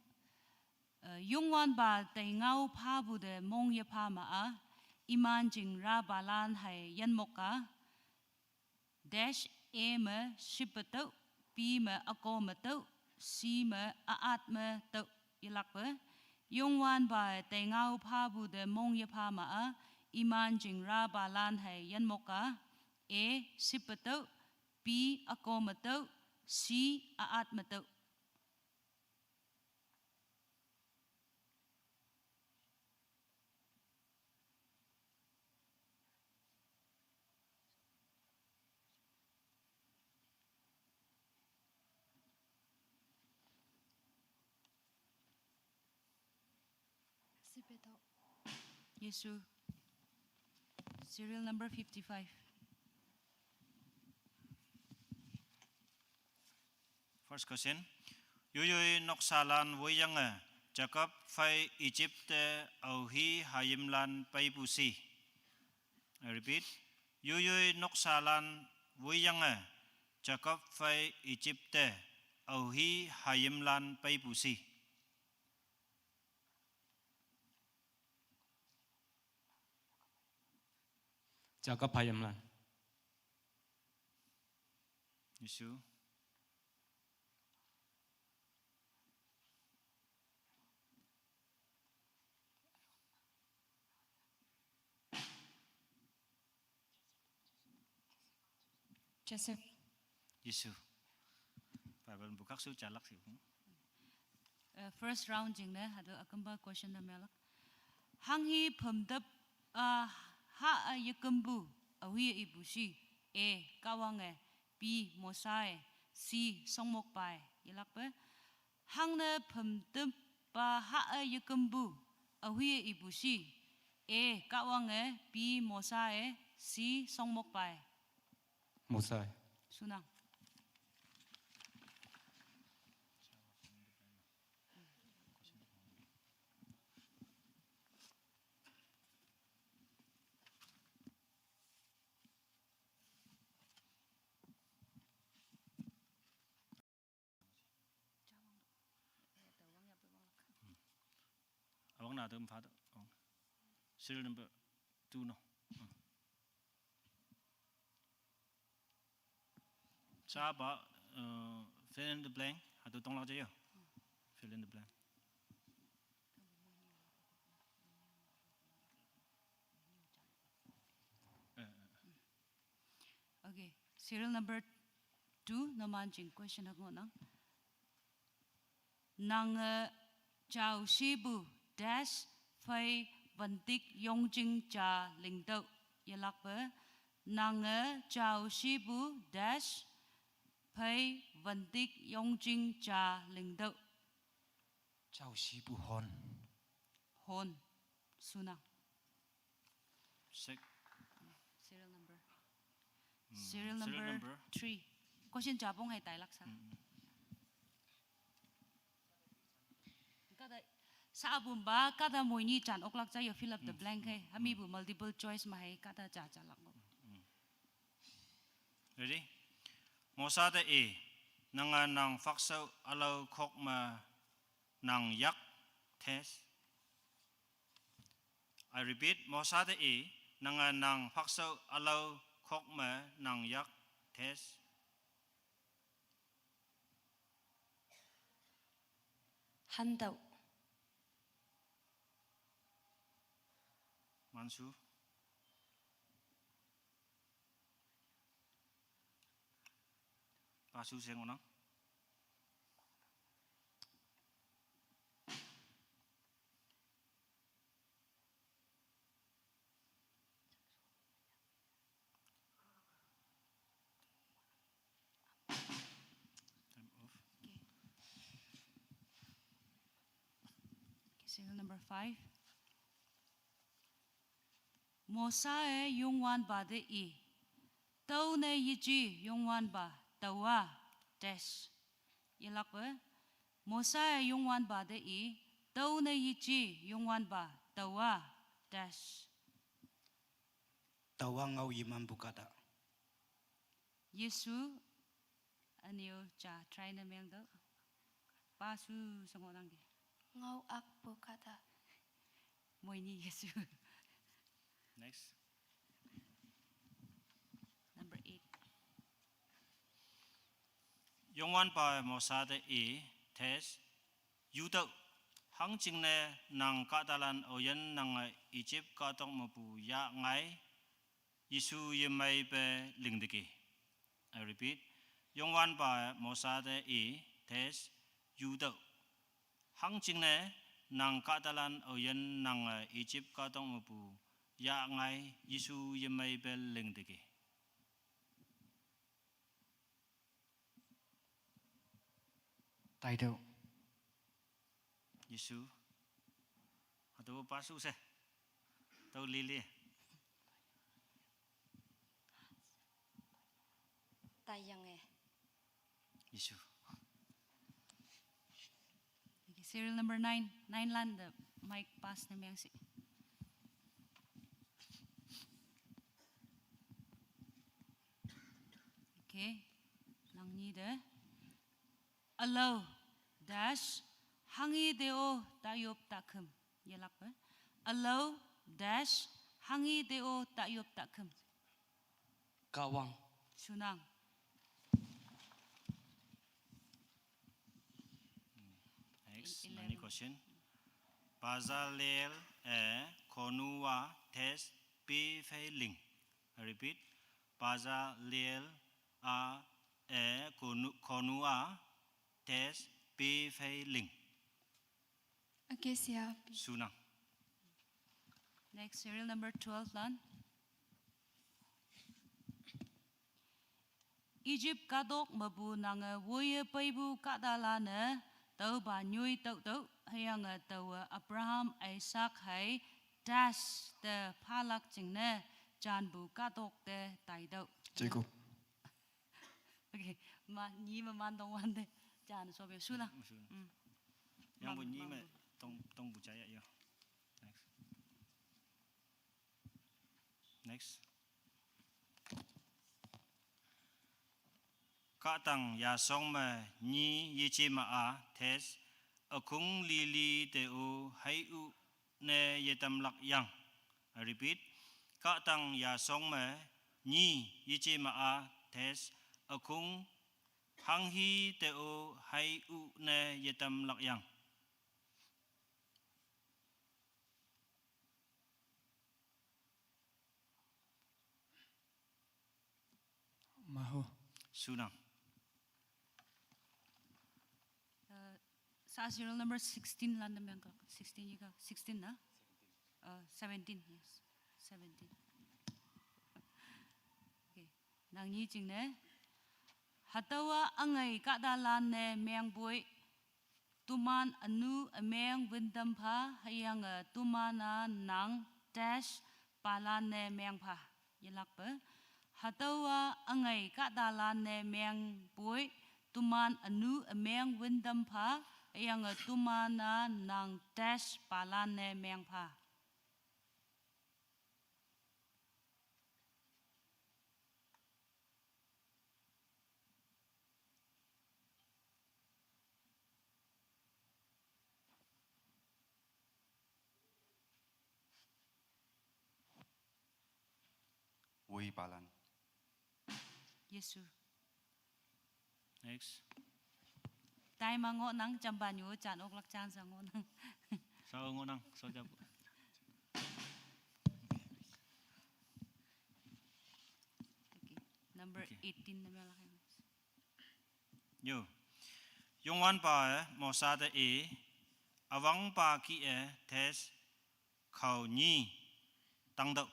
Yungwan ba tay ngau pa bu de mong ye pa ma iman jing ra balan hay yan moka dash A me shipatau B me ako matau C me aat me tau ilakpe Yungwan ba tay ngau pa bu de mong ye pa ma iman jing ra balan hay yan moka A shipatau B ako matau C aat matau. Sipetau. Yesu. Serial number 55. First question. Yuyui noksalan woyange Jacob fai Egypt au hi hayimlan paibusi. I repeat. Yuyui noksalan woyange Jacob fai Egypt au hi hayimlan paibusi. Jacob hayam lan. Yesu. Joseph. Yesu. Bible bukak su jalak sih. First round jing ne hado akamba question na melak. Hanghi pumdap ha yakambu awi ibushi A kawange B mosae C songmok pai ilakpe hangne pumdap ha yakambu awi ibushi A kawange B mosae C songmok pai. Musai. Sunang. Awang na dem father. Serial number 2 no. Saba fill in the blank. Hatu tong lak je. Fill in the blank. Okay, serial number 2 naman jing question ako nang nang chao shibu dash phơi vận tích yong jing cha linh đậu yelak bờ nàng chào si bu dash phơi vận tích yong jing cha linh đậu Chào sĩ bù hòn. hon sunang Six. serial number Serial number. 3 question jabong hay tay laksa kada sa abum ba kada moini chan oklak cha you fill up the blank hai hami bu multiple choice ma hai kada cha cha lak Ready? Mosada A. Nanga nang fakso alo kok ma nang yak test. I repeat, Mosada A. Nanga nang fakso alo kok ma nang yak test. Han đậu. Mansu. Pasu seng onang. Time off. serial number 5 mosa yung wan ba de e tau ne yiji yung wan ba tawa dash yelak ba mosa yung wan ba de e tau ne yiji yung wan ba tawa dash Tawa ngau yiman bukada. yesu anio cha try na meng do pasu sangorang ge Ngau ak bukada. moini yesu Next. number 8 Yongwan pa Mosada A. Test. Yudo. Hang jing ne nang katalan oyen nang Egypt katong mapu ya ngai. Yisu yemai be lingdiki. I repeat. Yongwan pa Mosada A. Test. Yudo. Hang jing ne nang katalan oyen nang Egypt katong mapu ya ngai. Yisu yemai be lingdiki. Tay đậu. Yesu. Atau pasu se. Tau lili. Tayang e. Yesu. okay, serial number 9 land the mic pass na meng si okay nang ni de allow dash hangi deo tayop takum yelak ba allow dash hangi deo tayop takum Kawang. sunang Next, 11. any question? Bazalel konua test p failing. I repeat. Bazalel konua test p failing. Okay, siap. Sunang. next serial number 12 lan Egypt kadok mabu nang woye paibu kadala na tau ba nyui tau tau hayang tau Abraham Isaac hai dash the palak jing na jan bu kadok de tai dau Jacob. okay ma ni ma man dong wan de jan so be sula Yang Mang- bunyi mang- me tong percaya ya. Next. Next. Ka tang ya song me ni ye chi ma a test akung li li te u hai u ne ye tam lak yang. I repeat. Ka tang ya song me ni ye chi ma a test akung hang hi te u hai u ne ye tam lak yang. Mahu. Sunang. Sa serial number 16 lan naman ka. 16 ika. 16 na? 17, yes. 17. Okay. Nang yi jing ne. Hatawa angai kadalan ne meng boy. Tuman anu ameng windam pha hayang tumana nang dash palan ne meng pha. Yelak ba? Hatawa angai kadalan ne meng boy. Tuman anu ameng windam pha hayang tumana nang dash palan ne meng pha. Wui Palan. Yesu. Next. Tai mango nang jambanyo chan ok lak chan sango nang. Sao ngonang, sao jab. Okay. Number 18 na malaki. Yo. Yung wan pa mo sa de awang pa ki test khao nhi tăng đậu.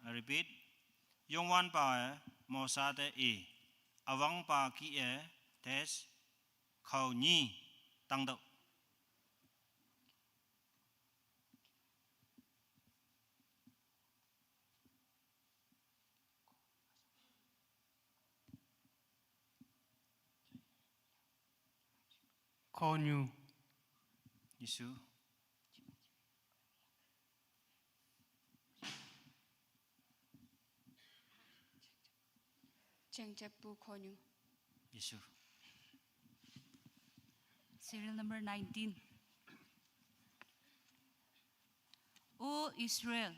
I repeat. Yung wan pa mo sa de awang pa ki test khao nhi tăng đậu. Konyu. Yesu. Cheng chep bu konyu. Yesu. Serial number 19. O Israel,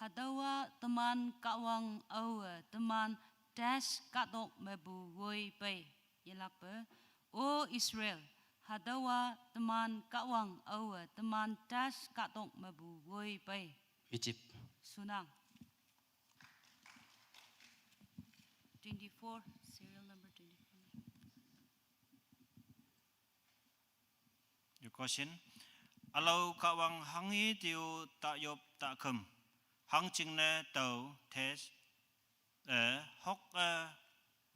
hadawa teman kawang awa teman dash katok mebu woi bay. Yelak ba? O Israel, hadawa teman kawang awa teman dash katok mebu woi bay. Egypt. Sunang. 24, serial number 24. Your question. Alo kawang hangi tiu ta yop ta kum. Hang ching ne tau test. Hok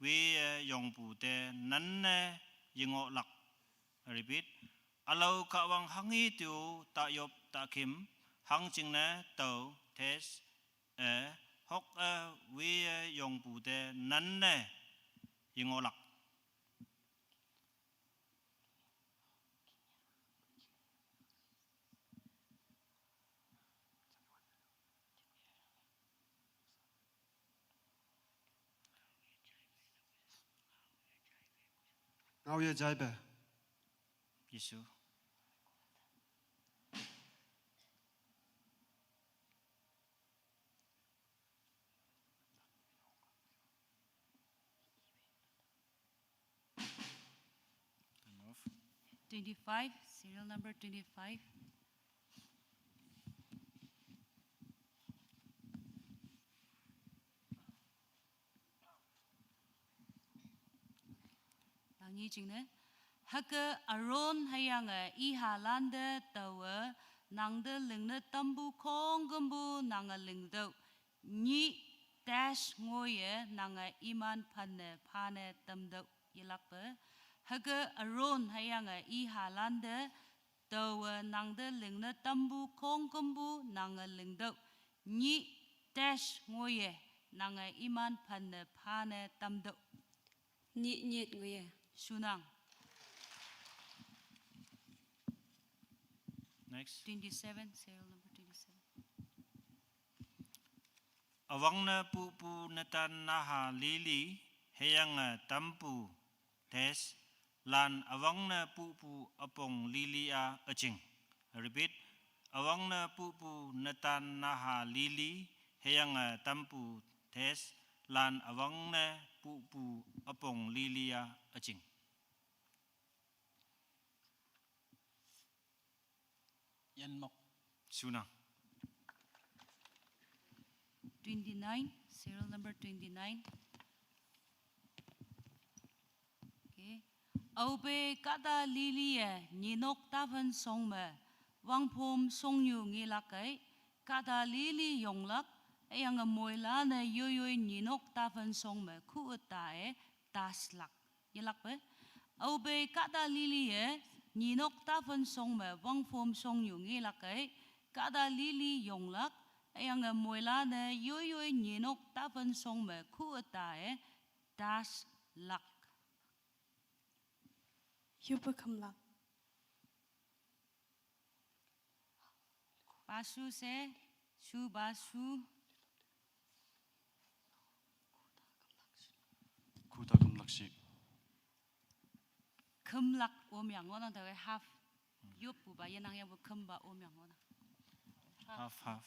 we yong pu te nan ne yingo lak. I repeat. Alo kawang hangi tiu ta yop ta kim. Hang ching ne tau test. Hok we yong pu te nan ne yingo lak. Ngao ye jai be. Yesu. Turn off. 25, serial number 25. Ngi ching ne haka aron hayang I halande tawa nang de ling ne tambu kong gumbu nang ling do ni dash ngoye nang iman panne pane tam do yelak ba haka aron hayang I halande tawa nang de ling ne tambu kong gumbu nang ling do ni dash ngoye nang iman panne pane tam do Ni nhiệt người à. Sunang. Next. 27, serial number 27. Awang na pupu natan naha lili heyang tampu test lan awang na pupu apong lili a aching. I repeat. Awang na pupu natan naha lili heyang tampu test lan awang na pupu apong lili a aching. Yan mok. Sunang. 29, serial number 29. Okay. Obe kata lilie ninok tavan song me wang pom song yu ngilakay kata lili yonglak yang moila na yoyoy ninok tavan song me ku utae taslak yelak be Obe kata lilie ninok tavan song me wang pom song yu ngilakay kata lili yonglak yang moila na yoyoy ninok tavan song me ku utae taslak Yupa kamlak. Basu se su basu Kuta kamlaksi. 금락 오명어는 더 half 옆부바 연항여 금바 오명어는 Half.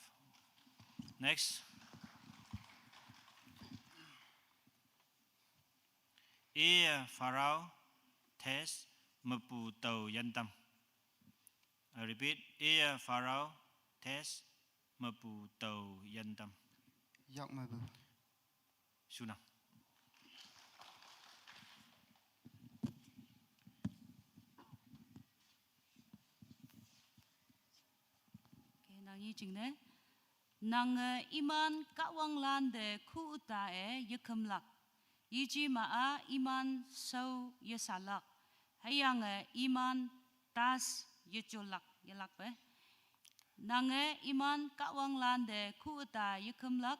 Next. Pharaoh test mapu tàu yantam. I repeat. Pharaoh test mapu tàu yantam. Yak ma bu. Sunang. nang chính nang iman kawang lande khu utae yekumlak yiji maa iman sau yesalak hayang iman tas yejolak yelak be nang iman kawang lande khu utae yekumlak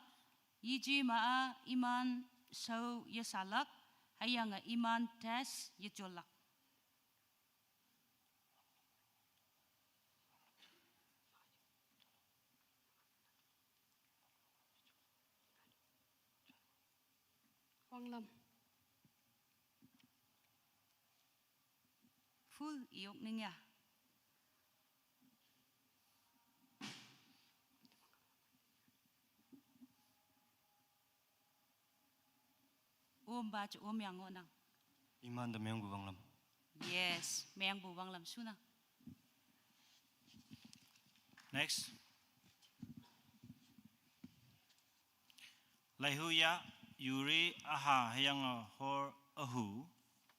yiji maa iman sau yesalak hayang iman tas yejolak Quang Lâm. full iok ningya ba chu yang ngonang Iman da meyang buwang lam. yes meyang bu wang lam suna Next. Laihuya yuri aha hayang hor ahu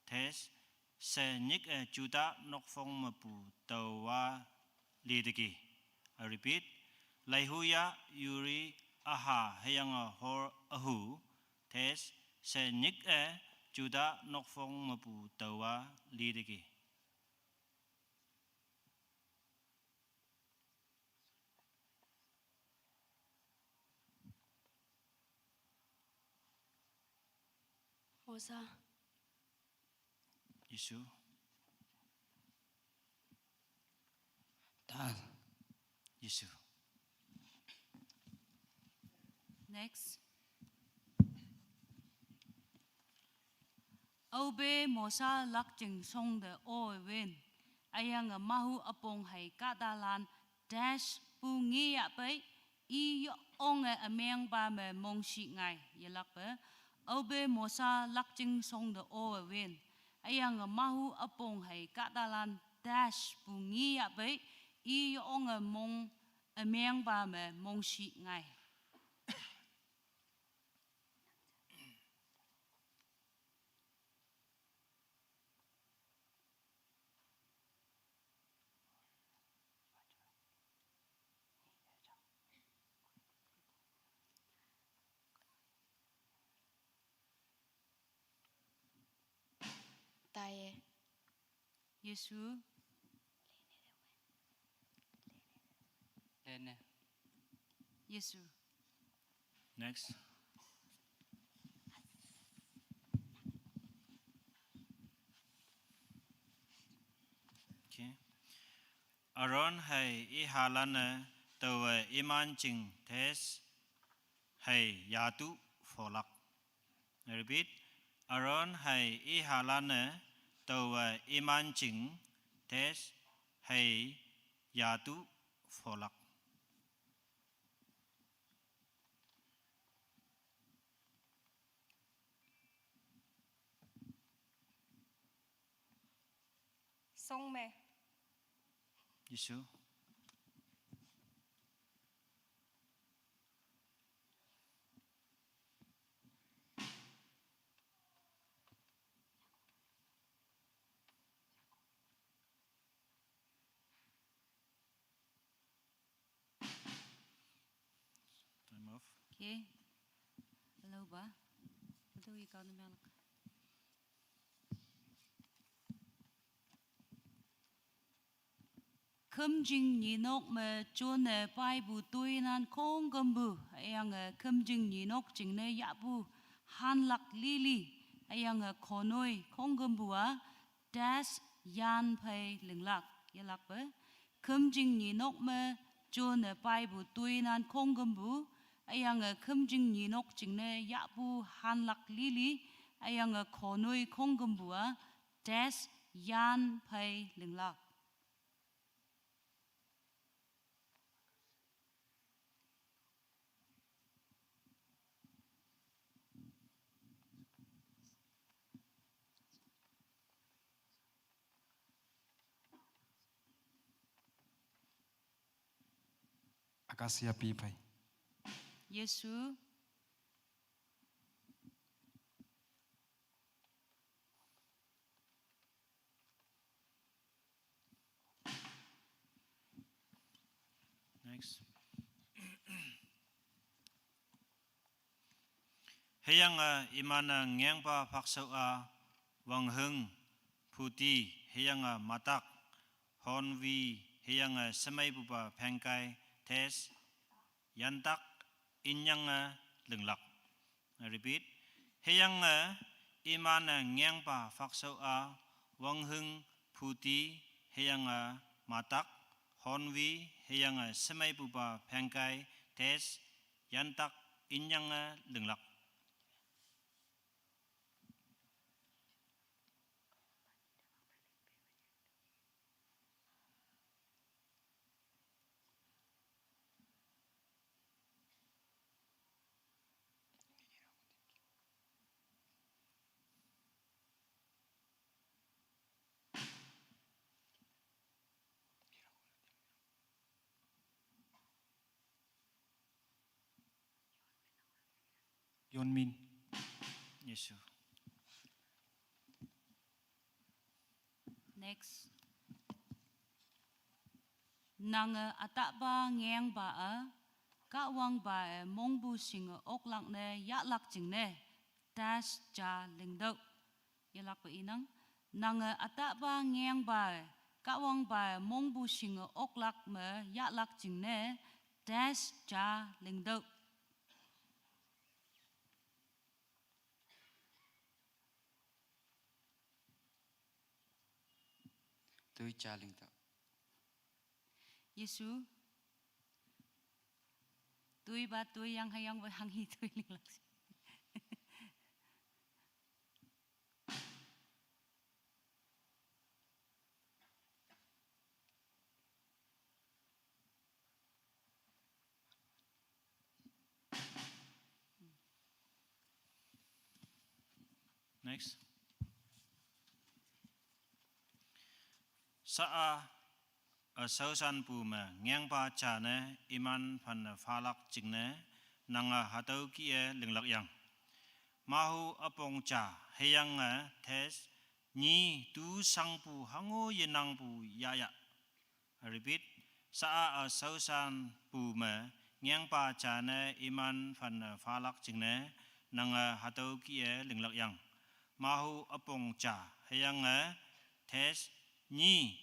test se nik juda nok phong mapu tawa lidiki. I repeat. Laihuya yuri aha hayang hor ahu test se nik juda nok phong mapu tawa lidiki. Mosa. Isu. Tal. Isu. next Obe mosa lakjing song de owen ayang mahu apong hai kadalan dash pungi ya pai I ong ameng ba me mong shi ngai yelak pe Obe mosa lakjing song de owen ayang mahu apong hai kadalan dash pungi ya pai I ong mong ameng ba me mong shi ngai Taye. Yesu Lene. Yesu Next. Okay. Aaron hay ihalan tàu iman ching test hay yatu folak. I repeat. Aaron hay ihalan tàu iman ching test hay yatu folak. Song me. Yesu. Okay. Hello ba? Ito ikaw na melak. Khâm jing nhị nốc mà cho nè bài bù tôi nan không gầm bù ayang khâm jing nhị nốc chính nè ya bù han lak lili ayang khonoi không gầm bù à dash yan pay linh lak ya lak bơ khâm jing nhị nốc mà cho nè bài bù tôi nan không gầm bù ayang khâm jing nhị nốc chính nè ya bù han lak lili ayang khonoi không gầm bù à dash yan pay linh lak. Akasia pi pai. Yesu Next. Heyang imana ngiang pa paksau wang heng puti heyang matak honvi heyang semai bupa pengkai tes yantak inyang lenglak. I repeat. Heyang imana ngiang pa paksau wang heng puti heyang matak honvi heyang semai bupa pengkai tes yantak inyang lenglak. Yon Min. Yesu. next. Nang atak ba ngiang ba ka wang ba mong bu sing ok lak ne ya lak jing ne dash ja ling dok ya lak ba inang nang atak ba ngiang ba ka wang ba mong bu sing ok lak me ya lak jing ne dash ja ling dok. Tôi cha linh tạo. Yesu tui ba tui yang hayang ba hang hi tui ling lak. Next. Sa sausan pu ma ngiang pa cha ne iman phan phalak jing ne nanga hatau ki linglak yang mahu apong cha heyang thes ni tu sang pu hango yenang pu ya ya. I repeat. Sa sausan pu ma ngiang pa cha ne iman phan phalak jing ne nanga hatau ki linglak yang mahu apong cha heyang thes ni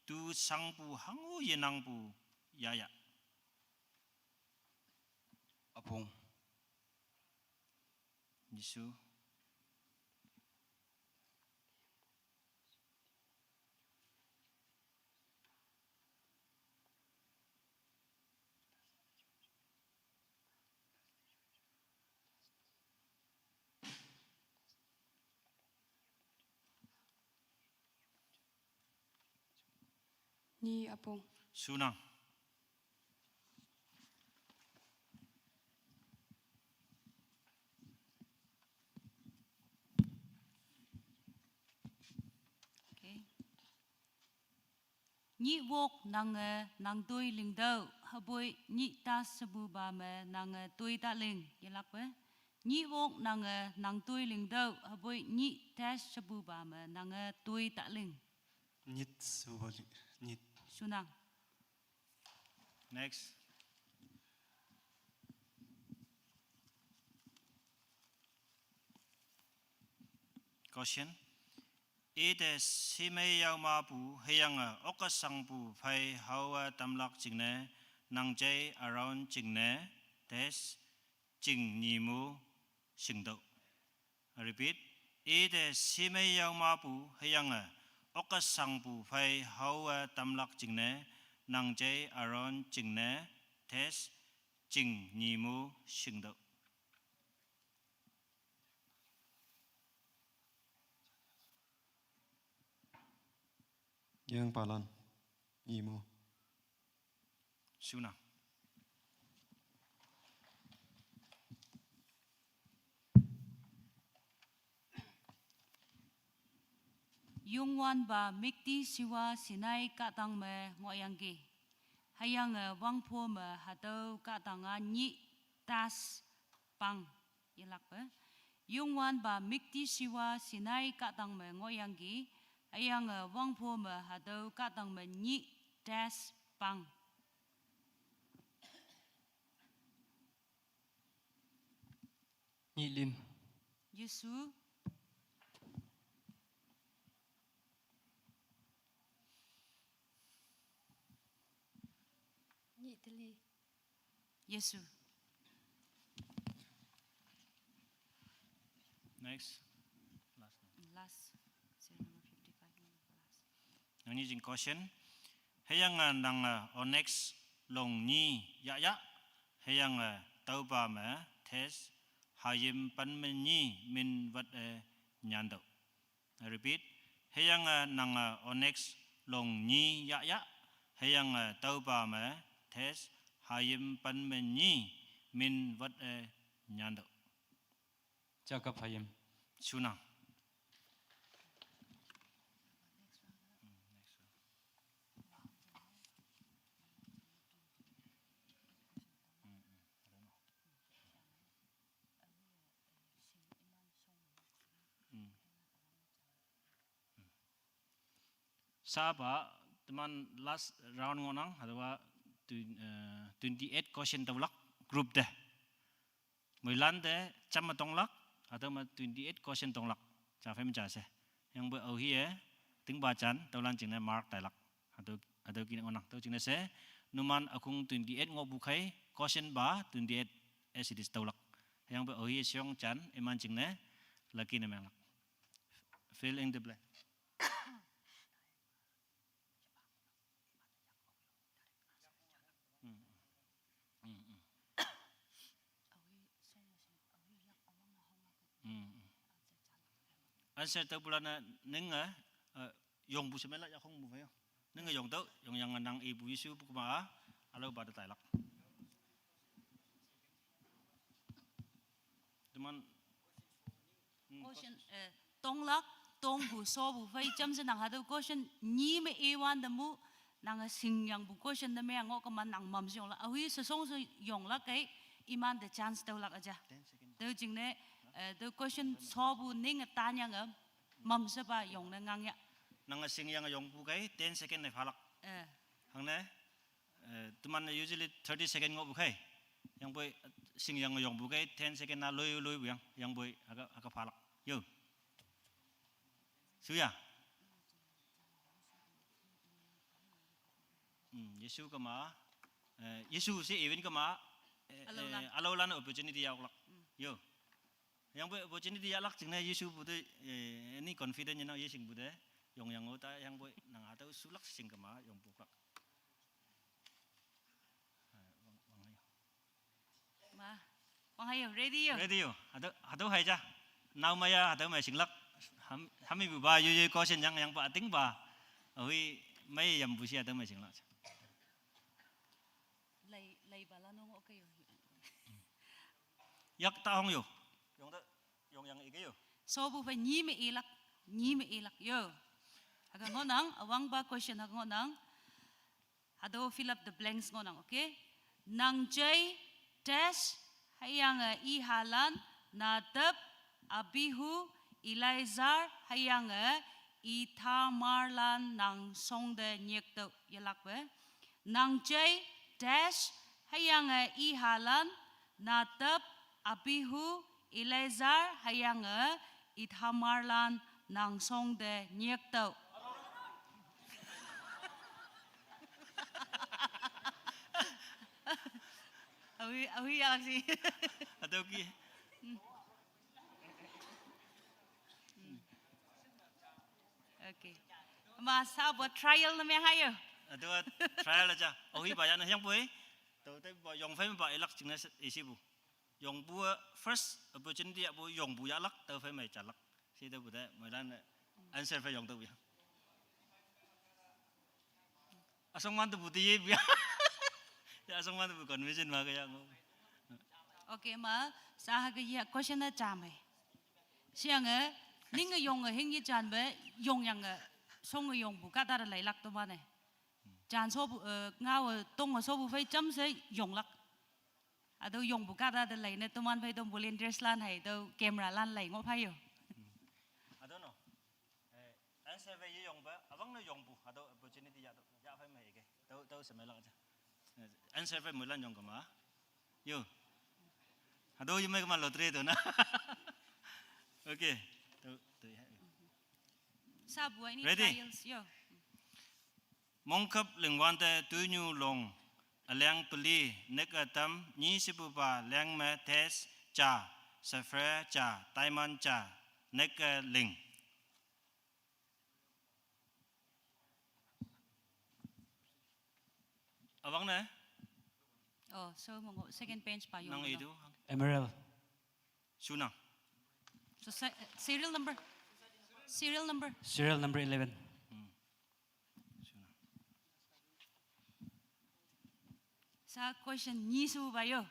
tu sang pu hango yenang pu ya ya. Apong. Yesu. Ni apong. Sunang. Okay. Nhị vok nang tui ling dau haboi nhị ta sabu ba me nang tui ta ling yelak be nhị vok nang tui ling dau haboi nhị ta sabu ba me nang tui ta ling Nit subali. Nit. sunang. Next. Question. Ite sime yau ma pu heyang okasang pu phai hawa tamlak jingne nang jay around jingne des jing nimu singdo. I repeat. Ite sime yau ma pu heyang okasang pu phai hawa tamlak jingne nang jay around jingne des jing nimu singdo. Yang palan, imo. Suna. Yungwan ba mikti siwa sinai katang me ngoyanggi. Hayang wangpo me hadau katang nyi tas pang ilak ba. Yungwan ba mikti siwa sinai katang me ngoyanggi. Hayang wangpo me hadau katang me nyi tas pang. Nhị lim. Yesu. Nhị tali. Yesu. Next. Last. Serial number 55. Last. Nang jing question. Heyang nang onex long ni ya heyang tau ba me test hayim pan men ni min wat nyando. I repeat. Heyang nang onex long ni ya heyang tau ba me test hayim pan men ni min wat nyando. Jaga phayim. Suna. Saba teman last round ngonang adalah 28 question tawlak group deh. Mulan deh cama tonglak atau 28 question tonglak. Café mencase. Yang berauhi ting bacan tawlan cingna mark talak atau kini ngonang tahu cingna se numan akung 28 ngobukai question ba 28 esidis tawlak. Yang berauhi siong chan eman cingna laki nemelak. Fill in the blank. Answer tahu bulan nenga yong bu semela ya kong bu fayo. Nenga yong tahu yong yang nang ibu Yesu bu kumaha alau pada talak. Teman Question tonglak tongbu sobu fai jam se nang hadu question ni me ewan demu nang sing yang bu question demu yang ngok keman nang mam siong la awi sesong se yong la kai iman the chance tau lak aja. Tau jing ne the question sobu ning tanya ngam mam seba yong na ngang ya. nang sing yang yong bu kai 10 second ne falak. Hang ne teman usually 30 second ngok bu kai. Yang boy sing yang yong bu kai 10 second na loy bu yang boy agak falak. Yo. Suya. Yesu kama Yesu si even kama alaulan opportunity ya lak. Yo. Yang boy opportunity ya lak cingna Yesu bude ini confident nya Yesu bude yang uta yang boy nang atau sulak sing kama yang buka. Ma, Wang ready yo. Ready yo. Atau hai ja. Now maya atau mai sing lak. Hami bu ba yo question yang ba ting ba. Oi mai yang bu si atau mai sing lak. Lay bala no okay yo. Yak ta hong yo. Yang ike yo. So bu fa ni me elak yo. Aga ngonang awang ba question aga ngonang. Hado fill up the blanks ngonang, okay? Nang jay dash hayang ihalan nadab abihu Elizar hayang itamarlan nang songde nyekto yalak be. Nang jay dash hayang ihalan nadab abihu Elizar hayang ithamarlan nang song de nyek tau. Awi alak si. Atau ki Okay. Mà sao buat trial na yang hayo? atau trial aja. Oh hi bayan yang boy. Tahu tapi yang faham ba elak cingna isi bu. Yang bu first opportunity bu yang bu ya lak tahu faham mai calak. Si tahu buat medan answer faham yang tahu ya. Asong man tu putih ya. Ya asong man tu convention mah kaya. Okay mà sao cái gì question na cham hai. Siang eh, ninga yong eh hingi chan be yong yang eh song eh yong bu kata ada lai lak tu mana. Chan so bu ngau tong so bu fai cham se yong lak. Atau yong bu kata ada lai ne tu man fai tu boleh dress lan hai tu camera lan lai ngop hai yo. Atau no. Answer faham yang ba. Abang no yang bu. Atau opportunity ya tu. Ya faham mai ke. Tahu semelak aja. Answer faham mulan yang kemana? Yo. Aduh, you make my lottery tu na. Okay. Sabu ini Ready? trials yo. Mongkap lengwan te tunyu long. Alang peli nekatam ni sibupa lang me tes cha. Safra cha. Taiman cha. Nek ling. Abang na? Oh, so mo second page pa Nang yong. itu. Emerald. Sunang. So serial number. Serial number. Serial number 11. Sa question ni su ba yo.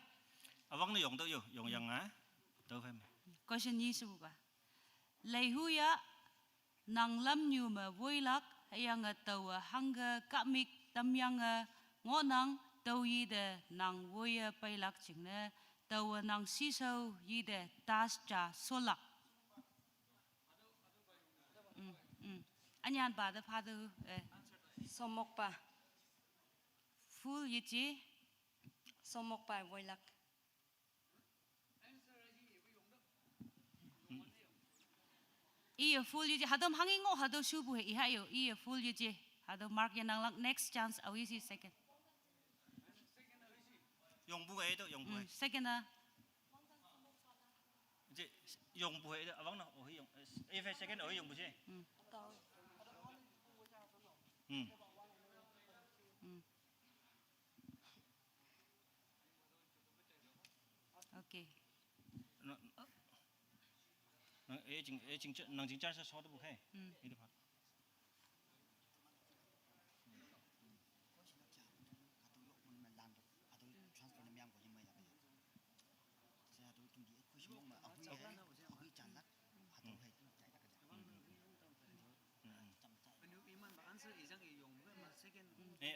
Abang na yung tu yo. Yung yang ah. Tahu faham. Question ni su ba. Lai hu ya nang lam nyu ma voi lak yang tau hanga kamik tam yang ngonang tau yi de nang voi pai lak ching ne tau nang si so yi de tas cha solak. Anyan ba de pa de Somok pa. full yi chi Somok pa voilak. iya full yi chi hadam hanging ngo hado shubu he iha yo iya full yi chi hado mark yan nang lak next chance awi si second. Yung buhay itu. Yung buhay. Second na Jadi yung buhay itu. Abang na. Oh yung. If second oh yung buhay. okay. Nang jing jar sa tu buhay. Itu pak.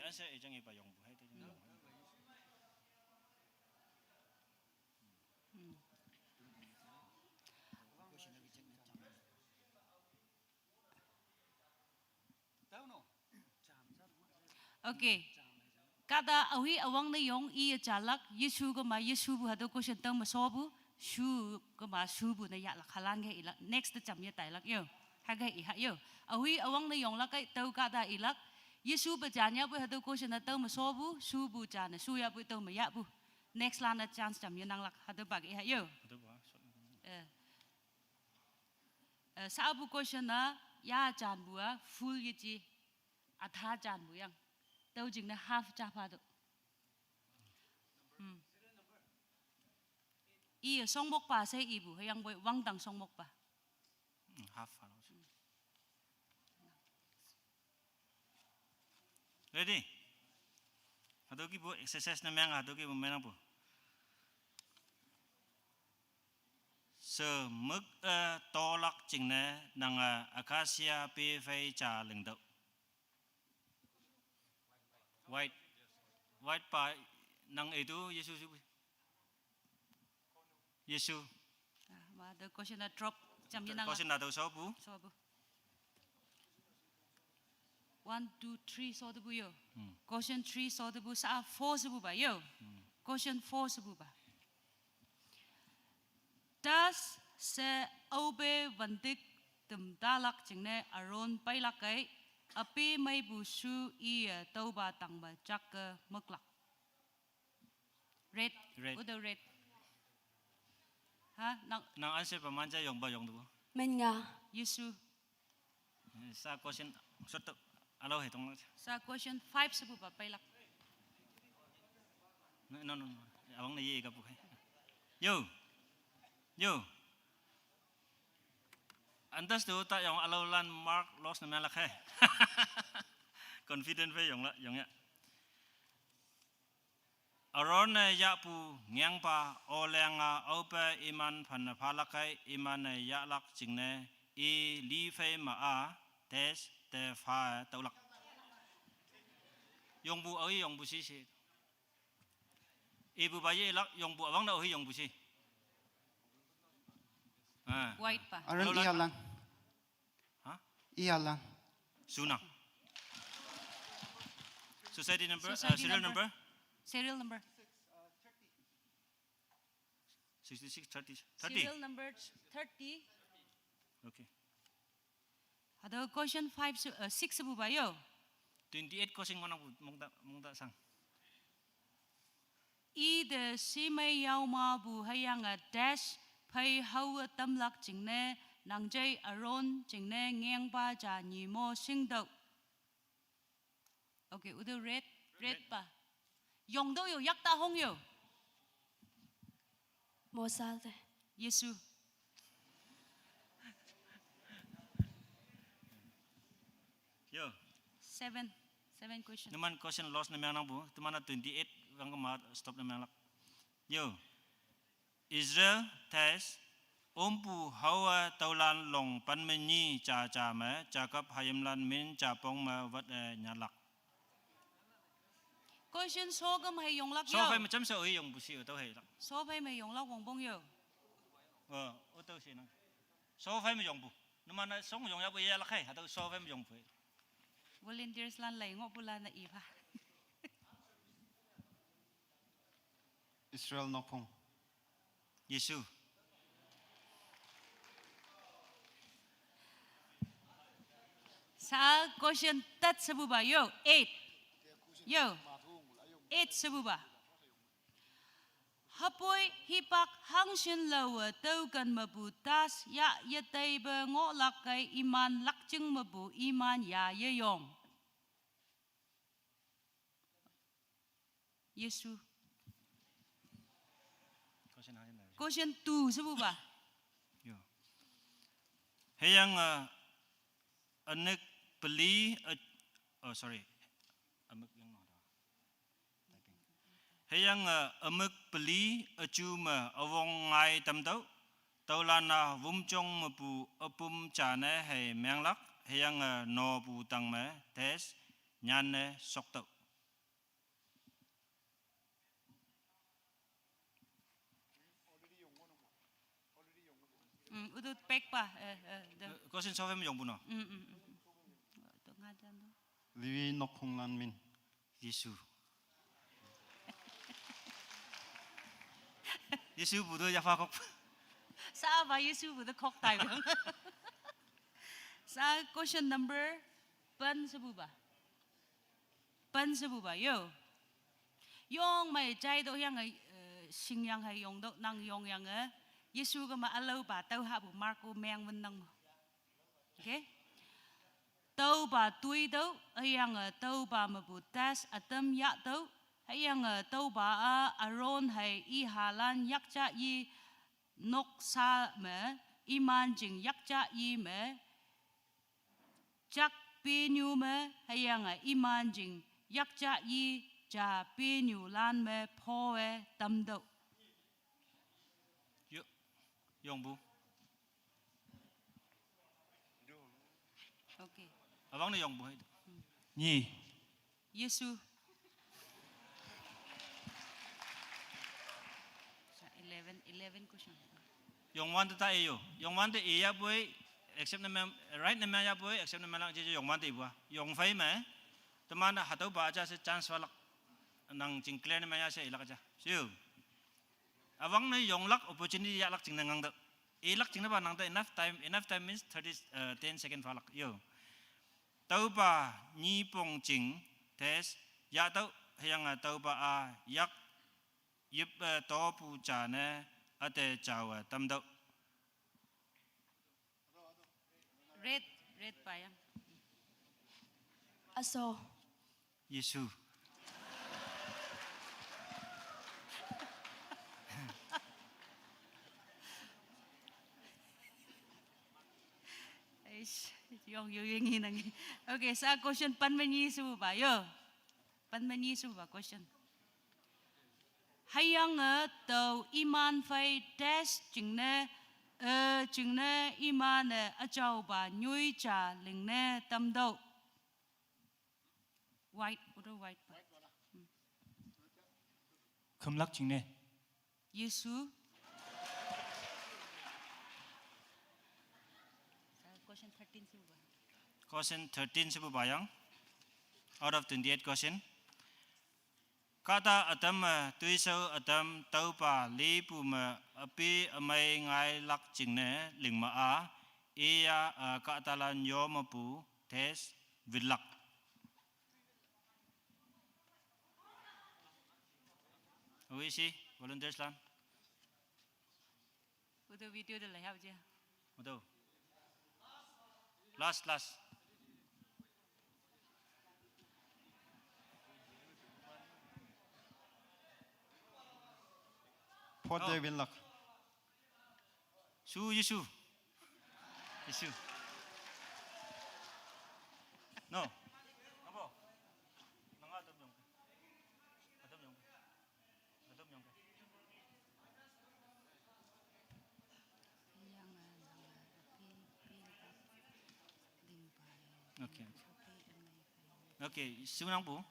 Answer ijang iba yung buhay itu. Okay. Kada awi awang na yong iya jalak Yesu ko ma Yesu bu hado ko siya tang masobu shu ko ma shu bu na ya lak halang ge ilak next cham ye tai lak yo haga iha yo awi awang na yong lak kai tau kada ilak Yesu ba janya bu hado ko siya na tang masobu shu bu jana shu ya bu tau ma ya bu next lan na chance cham ye nang lak hado bag iha yo Itu pak. sa bu ko siya na ya jan bu full ye ji atha jan bu yang tau jing na half cha pa do. Iya song mok pa say ibu yang boy wang dang song mok pa. Half. Ready? Aduh ki bu exercise na memang aduh ki bu menang bu. Semuk tolak cingna nang akasia pe fai cha lengdau. White pa nang itu Yesus. Yesus. Ma the question na drop jam yan Kau sih tahu siapa bu? so bu. 1 2 3 so the bu yo. Question 3 so the bu sa 4 se bu ba yo. Question 4 se bu ba. Das se obe vantik tum dalak jingne aron pailakai api mai busu ia tauba tangba jak muklak. Red. Red. Udah red. Ha Nang answer pamanja yong ba yong tu. Men nga. Yesu. Sa question satu alo hitong. Sa question 5 sebuba pailak. No. Awang na ye ka buhay. Yo. Antas tu tak yang alolan mark loss na malak hai. Confident ve yong ya. Aron ya pu ngang pa olenga opa iman phan phalakai iman ya lak jingne I li fe ma a tes te fa taulak. Yong bu oi yong bu si. Ibu bayi lak yong bu awang na oi yong bu si. White pa. Aron Lola- iya lang. Ha? Iya lang. Sunang. Society number, Society serial number. number Serial number. 66 30. Serial number 30. Okay. Ada question 6 sebuba yo. 28 kosing mana mongda sang. I de si mai yau ma bu hayang dash pai hau tamlak jingne nang jai aron jingne ngeng ba ja ni mo sing do. Okay, udah red pa. Yong do yo yak ta hong yo. Mo sa te. Yesu. Yo. 7 question. Naman question loss na mayang bu. Tumana 28 ang kamar stop na mayang. Yo. Israel test ompu hawa taulan long pan menyi cha me cakap hayamlan min capong ma wat nyalak. Question so gam hay yong lak So yo. fai macam sa oi yung busi utau hai lak. So pai mai yong lak wong bong yo. Utau si nang. So fai ma yung bu. Naman song yung ya bu ya lak hai atau so fai ma yung bu. Volunteers lan lai ngok pula na iba. Israel nopong. Yesu. Sa question tat sebuba yo 8. Yo 8 sebuba. Hapoi hipak hangshin lawa tau kan mabutas ya yatai ba ngok lakai iman lakjeng mabu iman ya yeyong. Yesu. Question hai na. Question 2 sebuba. Yo. Hayang anak beli sorry. Amak yang mana? Hayang amak beli acuma awong ngai tam tau. Taulana wumchong mapu apum chane hay menglak. Hayang no bu tang me tes nyane sok tau. Udut pek pa. Question so fai ma yung bu no. Liwi nopong lan min. Yesu. Yesu budo ya fa kok. Sa ba Yesu bu the kok tai bang. Sa question number pan sebuba. Pan sebuba yo. Yong mai chai do yang ai sing yang hai yong do nang yong yang Yesu ka ma alo ba tau ha bu Marco meng wen nang. Okay? Tau ba tui do yang tau ba ma bu tas atam ya do yang tau ba aron hai I halan yak cha yi nok sa me iman jing yak cha yi me jak pi nyu me yang iman jing yak cha yi ja pi nyu lan me po tam do. Yung bu. Okay. Abang na yung bu. Ni. Yesu. Sa 11 question. Yung one ta iyo. Yung one ta iya boy except na right na ya boy except na lang jeje yung one ta iba. Yung fai me temana hatau ba aja se chance walak nang jingkle na ya se ilak aja. Siu. Abang na yung lak opportunity ya lak jing nang da. Ilak chingna ba nang ta enough time means 10 second falak. Yo. Tau ba ni pong ching test ya tau hayang tau ba a yak yip to pu cha ne ate chawa tam dau. Red payang. Aso. Yesu. Yung nang. Okay, sa question panmanyi su ba yo. Panmanyi su ba question. Hayang tàu iman phải test chừng nè iman ở châu bà nuôi trà linh nè tâm đâu. White, white. 금락 직내 Yesu. Question 13 su ba. Question 13 sibu bayang. Out of 28 question. Kata atam tuiso atam tau pa li pu ma api amai ngai lak jingne ling ma a iya kata lan yo ma pu tes vilak. Ui si volunteers lan. Udah video dah lah je. Betul. Last. Port Oh. David Luck. Yesu. No. Apa? Nanga adab yang. Okay, sunang po.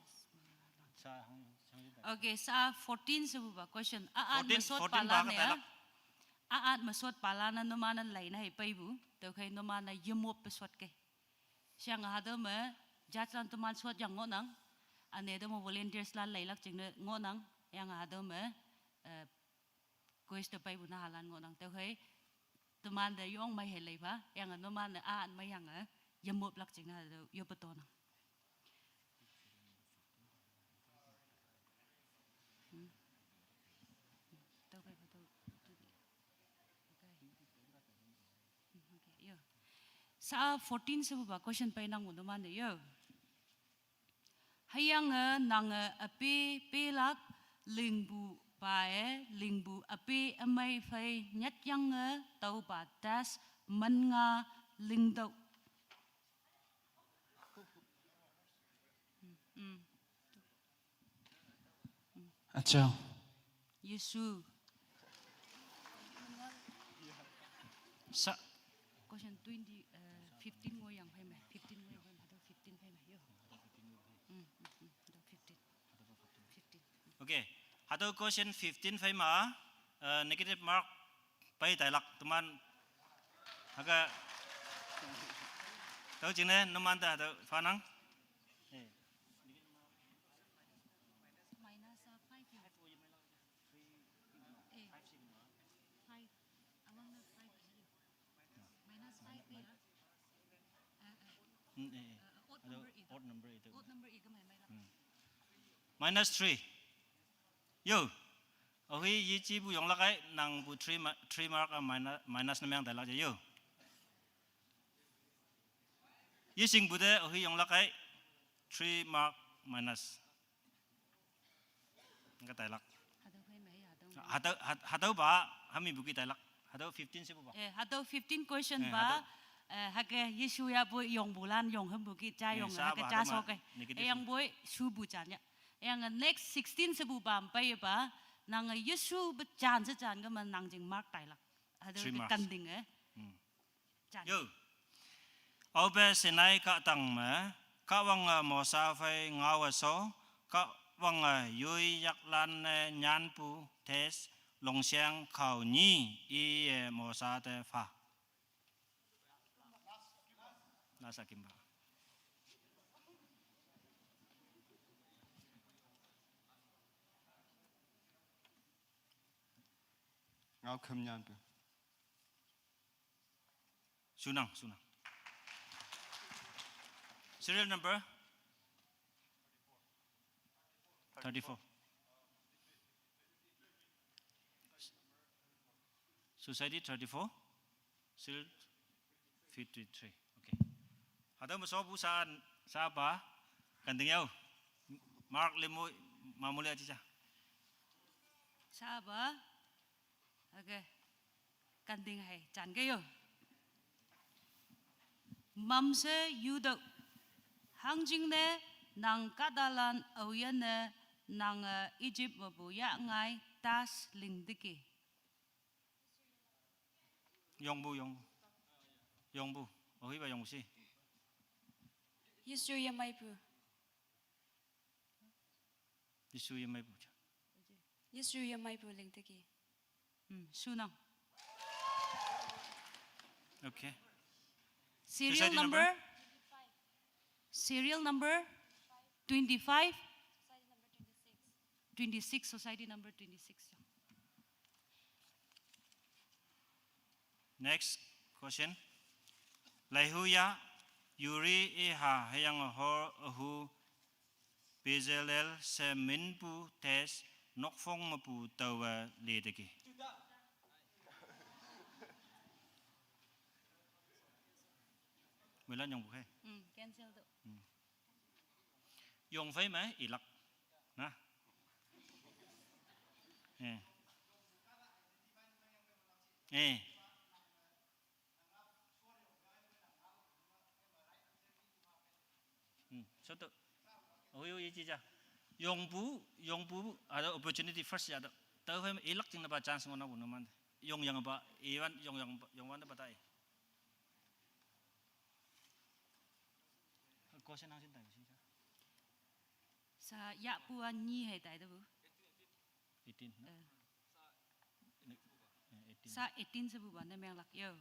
Okay, sa 14 sa ba question. Aat 14 masot 14 pala ba ka niya. talak? Aat masot pala na numanan lay na hipay bu. Daw kay numanan yumop pesot kay. Siya nga hado ma jat lan tuman sot yang ngonang. Ane do mo volunteers lan laylak jing ngonang. Yang nga hado ma quest pay bu na halan ngonang. Daw kay tuman da yung may helay pa. Yang nga numan aat may yang yumop lak jing na do yupatonang. Sa 14 sa ba question pa nang unuman yo. Hayang nang api pelak lingbu pae lingbu api amai phai nyat yang tau ba das man nga lingdau. 아짜 Yesu. Sa Question 20 15 mo yang phai mai 15 mo yang phai mai 15 phai mai yo. 15. Okay. Hado question 15 phai ma negative mark pai tai lak teman aga tau jingne numan ta hado fanang. Minus 5 yo. 5 awang na 5 yo. Minus 5 ya. Odd number itu. Odd number itu mai mai. Minus 3. Yo. Ohi yi chi bu yong lakai nang bu 3 mark minus na yang dalak yo. Yi sing bu de ohi yong lakai 3 mark minus. Enggak dalak. Hado phai mai hado. Hado ba hami buki dalak. Hado 15 sibu ba. Hado 15 question ba. Hake Yesu ya boy yong bulan yong hem buki cha yong hake cha so ke. Yang boy su bu janya. Yang next 16 sebu bam pai ba nang Yesu bejan sejan ke nang jing mark tai lak. Hado kanding Yo. Obe senai ka tang ma ka wang mo sa phai ngawa so ka wang yui yak lan nyan pu tes long xiang khao ni i mo sa te fa. Nasa kimba. Ngao khum nyan bu. Sunang. Serial number 34. Society 34. Serial 53. Okay. Ada masuk busan siapa? Kanting yau. Mark lemu mamuli aja. Saba. Okay. Kanding hai. Chan kayo. Mamse yudok. Hangjing ne nang kadalan awian ne nang Egypt mabuya ngai tas lingdiki. Yongbu. Ohi ba yongbu si. Yesu ya mai pu. Isu yang mai bu. Yesu ya mai pu ling teki. Sunang. Okay. Serial Society number? Serial number 25? 26, society number 26. Next question. Laihuya Yuri Iha Hayang Hor Ahu Bezelel Seminpu Tes Nokfong Mapu Tawa Ledeki. Mười lần dùng hay Cancel tu. dùng phải mấy ý lắc nè satu oh iya cica dùng bu ada opportunity first ada tahu phải ý lắc chừng là chance ngon nào man dùng yang apa iwan yang mana batai question ang sinta cica Sa ya puan nyi hai tai tu. 18 Sa 18 sebu banda meng lak yo.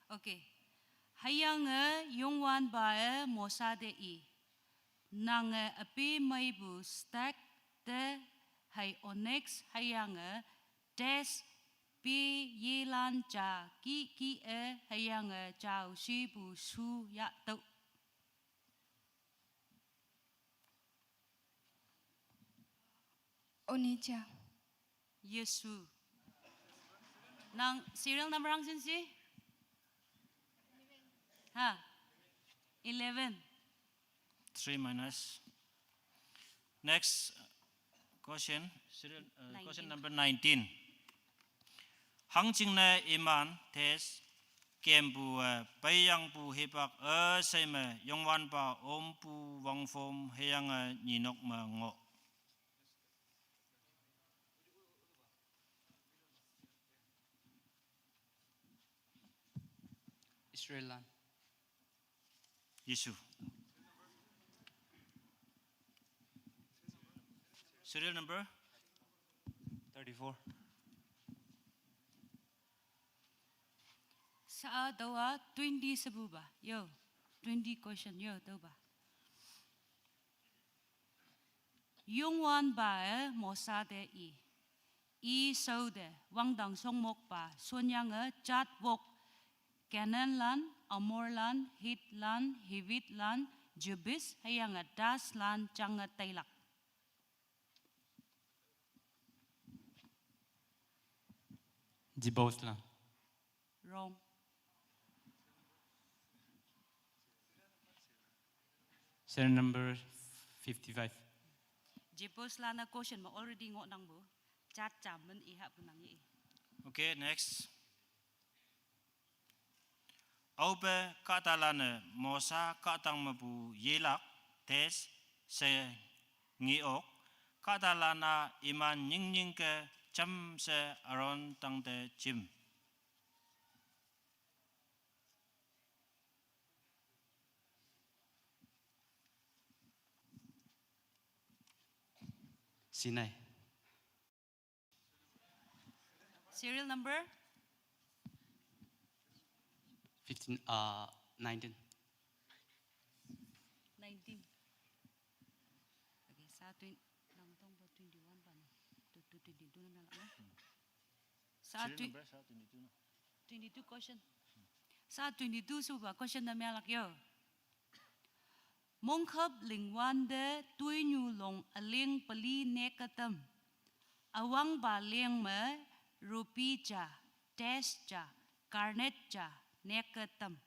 Okay. Hayang yongwan ba mosa de I. Nang api mai bu stack de hai onyx hayang des pi yelan cha ki hayang chao shi bu su ya tu. Onija. Yesu. Nang serial number ang sinsi? Ha? 11. 3 minus. Next question, question number 19. Hang ching na iman tes kem bu bayang bu hepak sai ma yong wan pa om pu wang fom heyang ninok ma ngo. Israelan. Yesu. Serial number 34. Sa dawa 20 sebu ba? Yo. 20 question yo daw ba? Yung wan ba mosa de I. I so de wang dang song mok ba. Sunyang chat wok. Canon lan, Amor lan, Hit lan, Hivit lan, Jubis hayang das lan chang tailak. Jiboslan. Wrong. Serial number 55. Jibos lan na question ma already ngot nang bu. Chat chamen iha punang I. Okay, next. Aupe katalane mosa katang mabu yelak tes se ngiok katalana iman nying ke cham se aron tang te chim. Sinai. Serial number 19. 19. Okay, sa 20 nang tong 21 pa no. 22 na lang. Sa Serial number sa 22 no. 22 question. Sa 22 suba question na melak yo. Mong khap ling wan de tui nyu long aling pali nekatam. Awang ba leng me rupi cha, test cha, karnet cha, nekatam.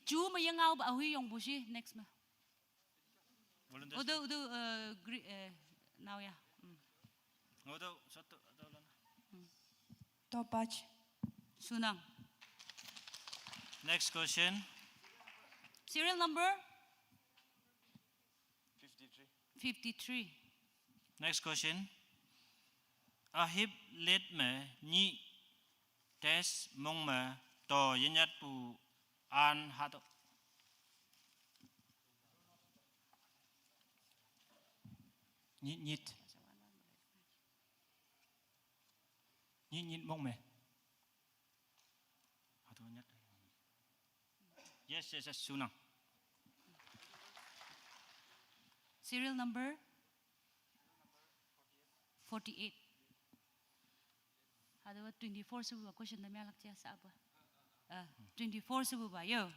Chú mà yang ngau ba hui yong bushi next ma. Volunteer. Udu now ya. Odo satu atau lan. Topach. Sunang. Next question. Serial number 53. Next question. Ahib let me ni test mong me to yenyat pu an hato. Nyit. Nyit mong me. Hato yenyat. Yes, Sunang. Serial number 48. Ada 24 sebuah question na melak siya sa apa? 24 sebuah yo.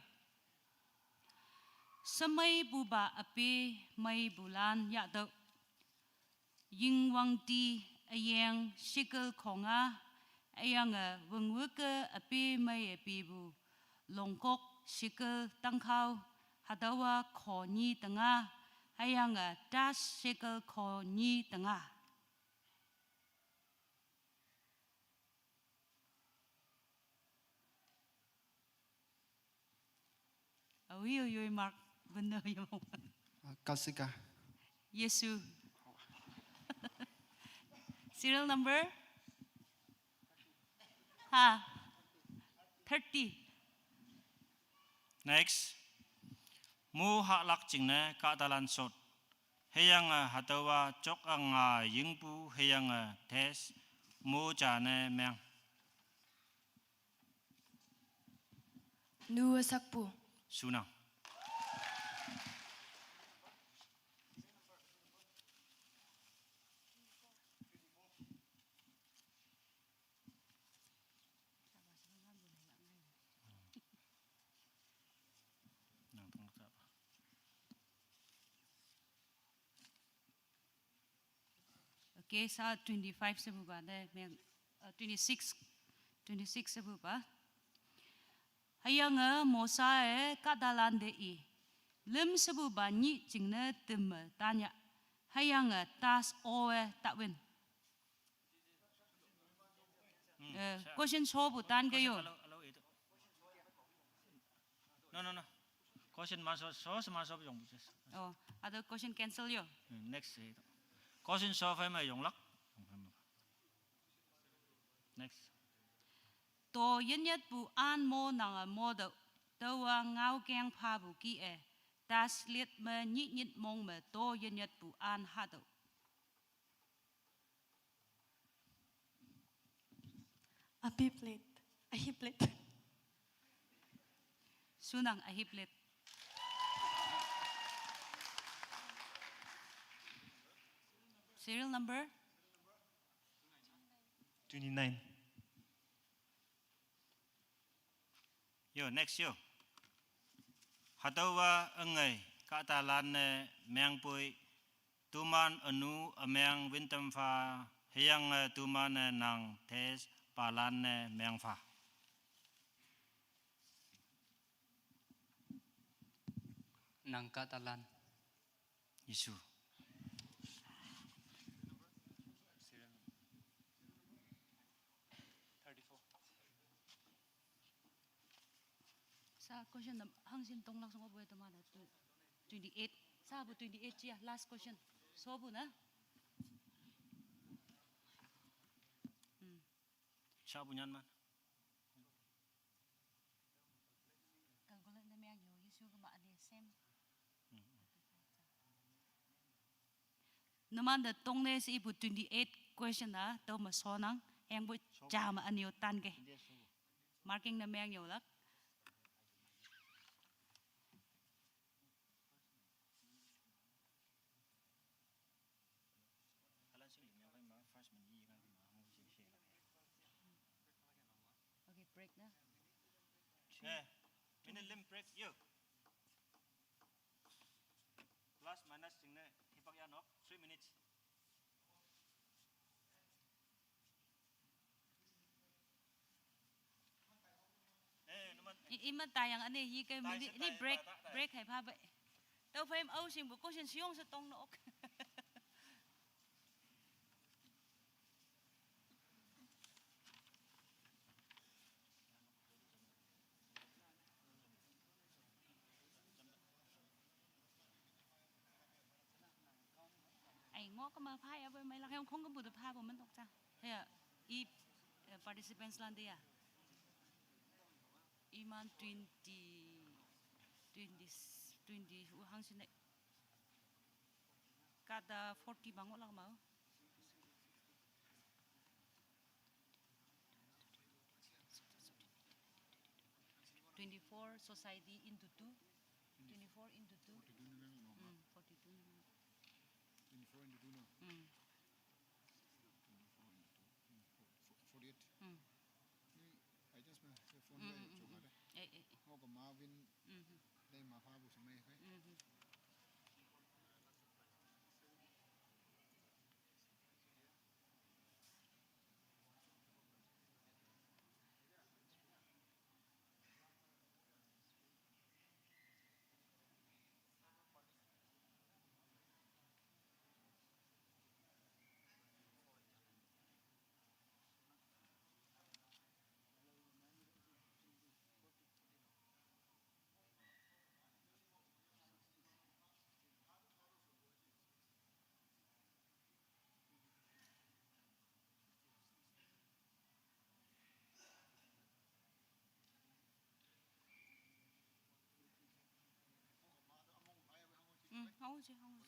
Samay buba api may bulan ya do. Ying wang ti ayang shikal konga ayang wengweke api may api bu longkok shikal tangkau hadawa konyi tengah ayang das shikal konyi tengah. Ui Mark benar ya. Kasika. Yesu. Serial number 30. Next. Mu hak lak jing ne ka dalan sot. Heyang hatawa chok ang yingpu heyang tes mu jane meng. Nuwa sakpu. Sunang. Okay, sa 25 sebuah deh, 26 sebuah. Hayang mosa kadalan dei. Lem sebuah ni jingna tem tanya. Hayang tas tak win. Question sobu tan kayo. No. Question masuk yung buses. Oh, ada question cancel yo. Next. Question solve phải mà dùng lắc. Next. To yen yet bu an mo nang mo do. Tawa ngau keng pa bu ki Das liet me nyit mong me to yen yet bu an hado. Ahiplet. Sunang ahiplet. Serial number 29. Yo, next yo. Hatawa engai katalan meang pui tuman anu ameang wintam fa heyang tuman nang tes palan meang fa. Nang katalan. Yesu. Sa question hangsin tong lang sa buhay tamana 28. Sa 28 siya last question. Sobu na. Siya bunyan man. Kalgulan na miyang yo Yesu ka maadesem. Naman da tong ne sa ibu 28 question na daw masonang yang bu jama anyo tan ke. Marking na miyang yo lak. Nah. Minute limit break yo. Plus minus singna hipak ya nok 3 minutes. Ima tayang ane hi ke Tay ini tay, break tay, tay. break hai pa ba. Tao phim au sing bu ko sin siong sa tong nok. Ai ngó có mà phai ở bên mày là không có bùi phai của mình đọc cha. Thế à, i participants lan đi à. Iman 20 hang sin này. Kada 40 bangot lang mau. Society into 2. 24 into 2. 42. 24 into 2 no. 48. I just phone by choka de. Ngo ko Marvin. Dai ma pha bu samai kai. Không chứ không.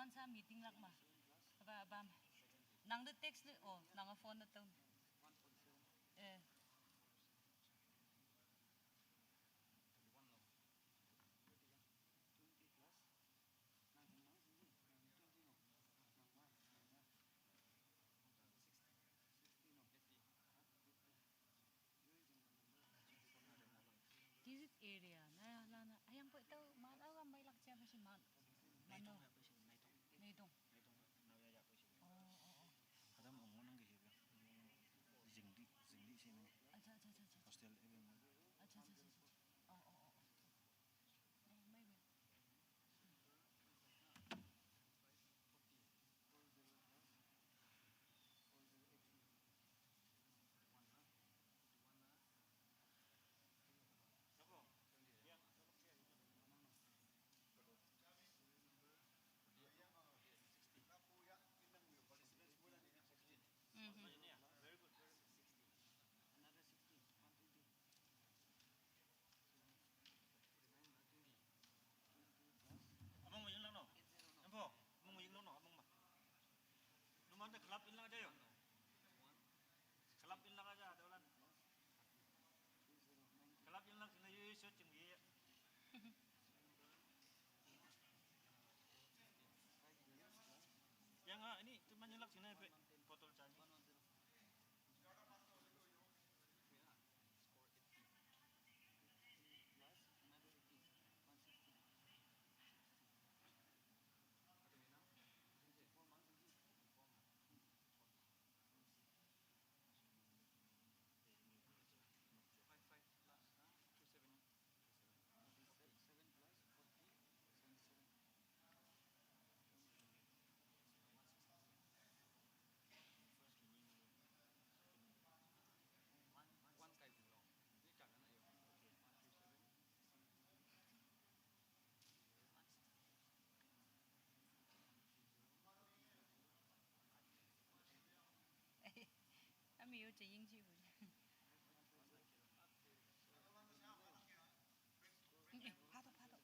ban sa meeting lak ma. Ba nang the text le oh nang a phone na tong. Eh. This area na lana ayang po ito malaw ang may laksa ba si man mano nay dong oh Ada mau nang gitu ya. Zingdi sini. acha Hostel ini. acha oh may Abang mau yang lang no? Empo, abang mau yang lang no? Abang mah. Lumayan deh, kelap in lang aja yuk. Kelap in lang aja, dolan. Kelap in lang, sini yuk searching dia. Yang ini cuma nyelak sini botol cani. Kami yo chỉ ying chi bu. 파도.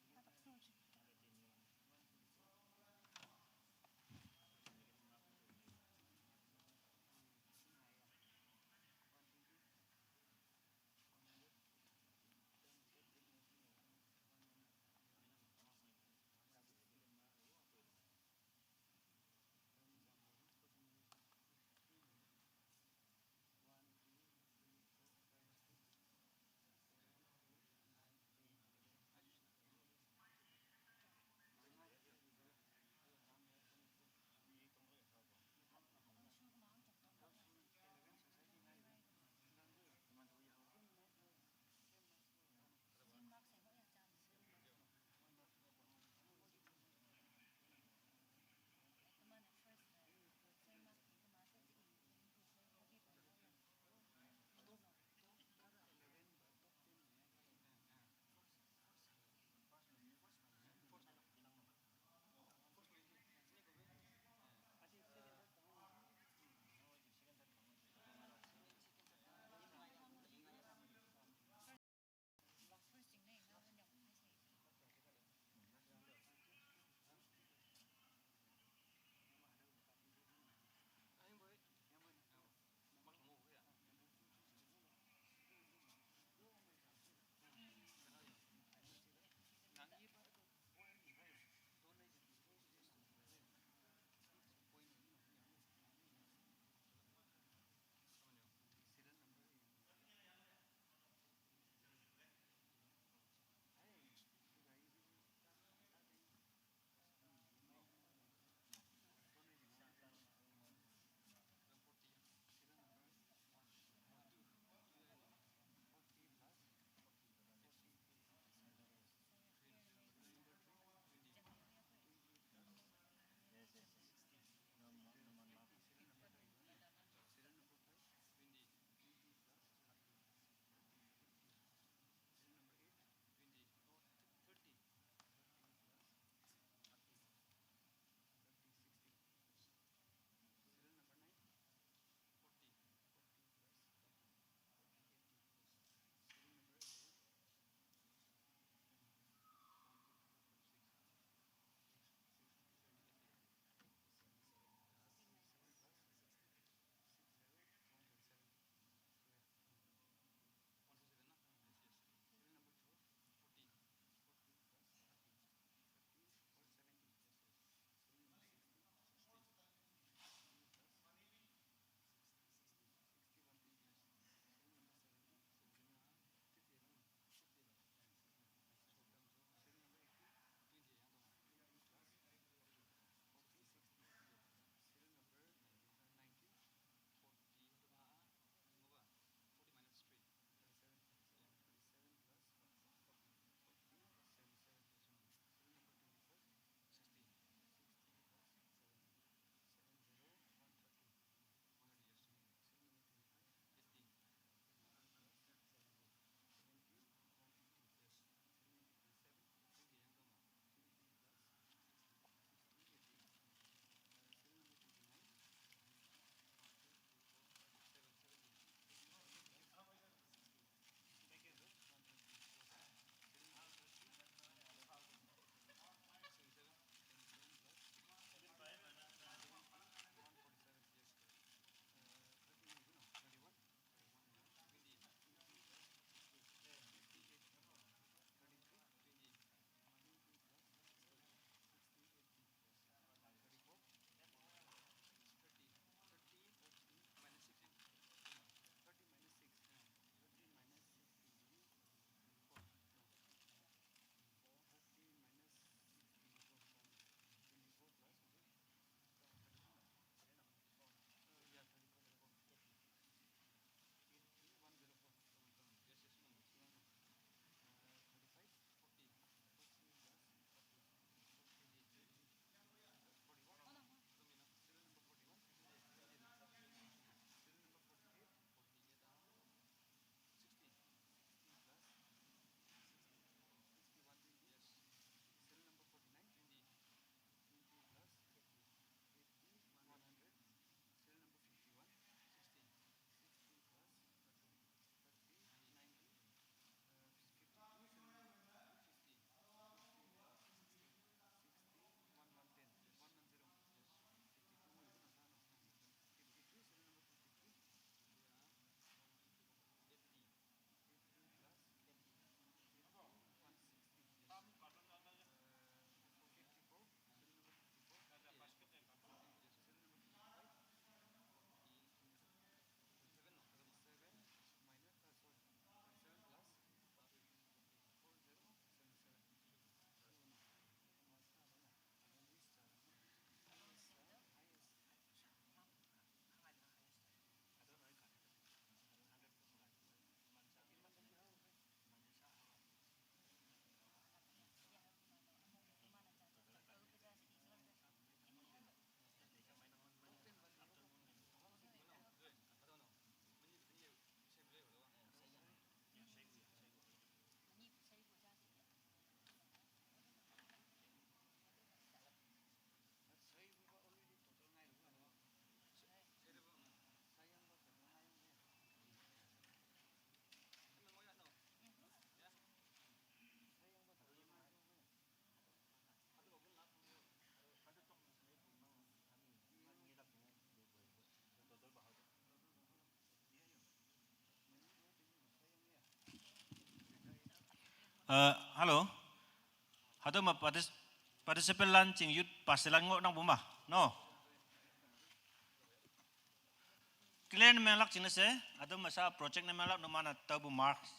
Halo. Hado ma participant lan ching yut paselan ngok nang bumba. No. Clear na melak ching se. Hado masa project na melak no mana tabu marks.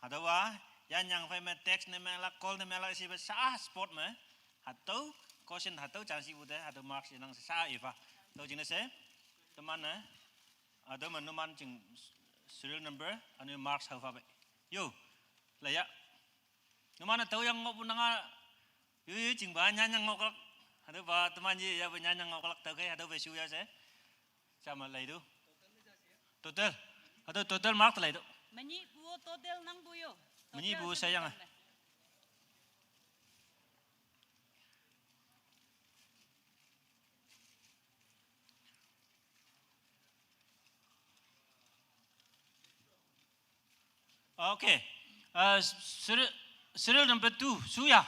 Hado wa yan yang fai me text na melak call na melak si sa sport me. Hado question hado chansi bude hado marks nang sa eva. To ching se. Teman na. Hado man no man ching serial number anu marks alphabet. Yo. Layak. No mana tahu yang ngok punanga yu ching ba nyanyang ngok lak ada ba teman ji ya ba nyanyang ngok lak tahu kai ada ba su ya se sama lai tu total ada total mark lai tu Menyi buo total nang buyo. Menyi buo sayang ah. Okay. Serial number 2 suya.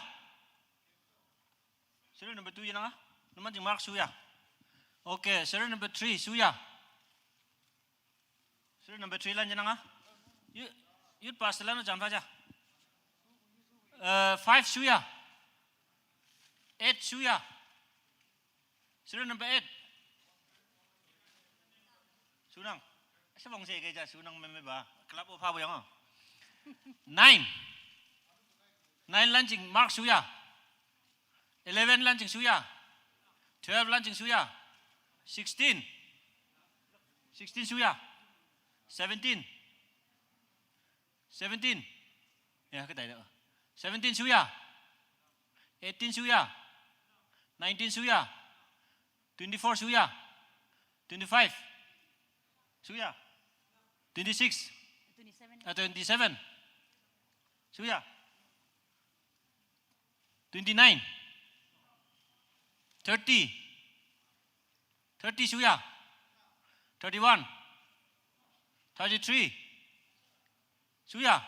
Serial number 2 yang ah, nama jeng mark suya. Okay, serial number 3 suya. Serial number 3 lan jenang ah. Yut pas lan jam saja. 5 suya. 8 suya. Serial number 8. Sunang. Sebang saya kerja sunang memeba. Kelap apa yang ah. 9 launching mark suya 11 launching suya 12 launching suya 16 suya 17 ya kita ada 17 suya 18 suya 19 suya 24 suya 25 suya 26 27 suya 29 30 suya 31 33 suya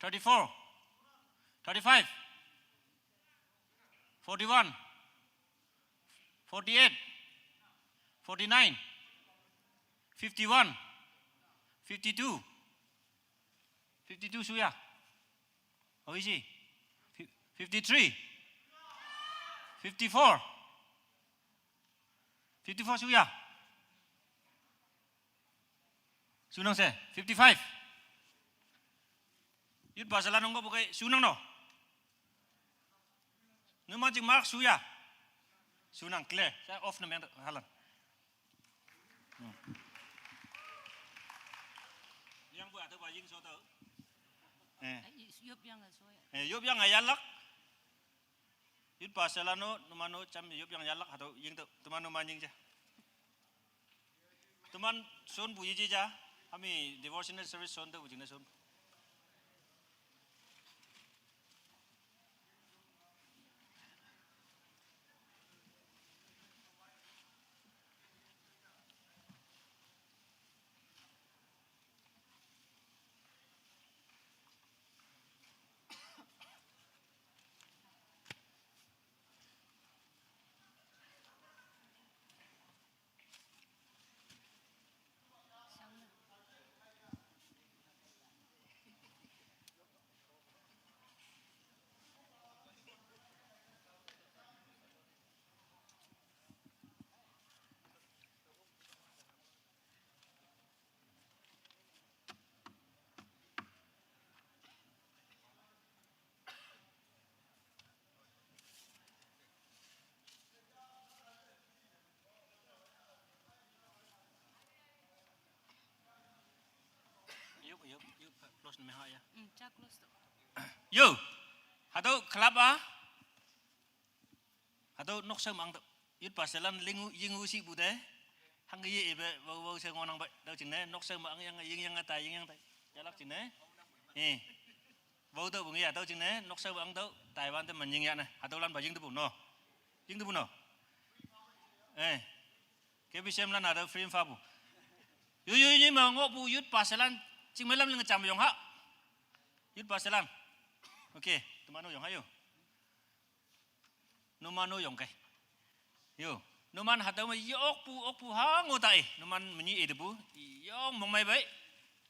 34 35 41 48 49 51 52 suya. How is he? 53. 54 suya. Sunang se 55. Yut basalan nunggu bukai sunang no. Numa jeng mark suya. Sunang clear. Saya off na men halan. Yang buat atau bajing so tahu. Yop yang ayalak. Yut pasalano numano cam yop yang ayalak atau ying tu teman manjing je. Teman son buji je ja. Kami devotional service son tu bujing na son. Yuk close na meha ya. Cak close tu. Yo, hado club ah. Hado nok sem ang yut pasalan lingu si bude. Hang ye ebe bau se ngonang ba. Dau cine nok sem ang yang tai. Jalak cine. Bau tu bungi dau cine nok sem ang dau Taiwan tu menjing ya na. Hado lan bajing tu pun no. Jing tu pun no. Kebisem lan ada frame fabu. Yo ni mangok bu yut pasalan cing melam lenga cam yong ha. Yut pasalan. Okey, tumano yong hayo. Numano yong kai. Yo, numan hadaw ma yok pu hango tai. Numan menyi edebu. Yong mong mai bai.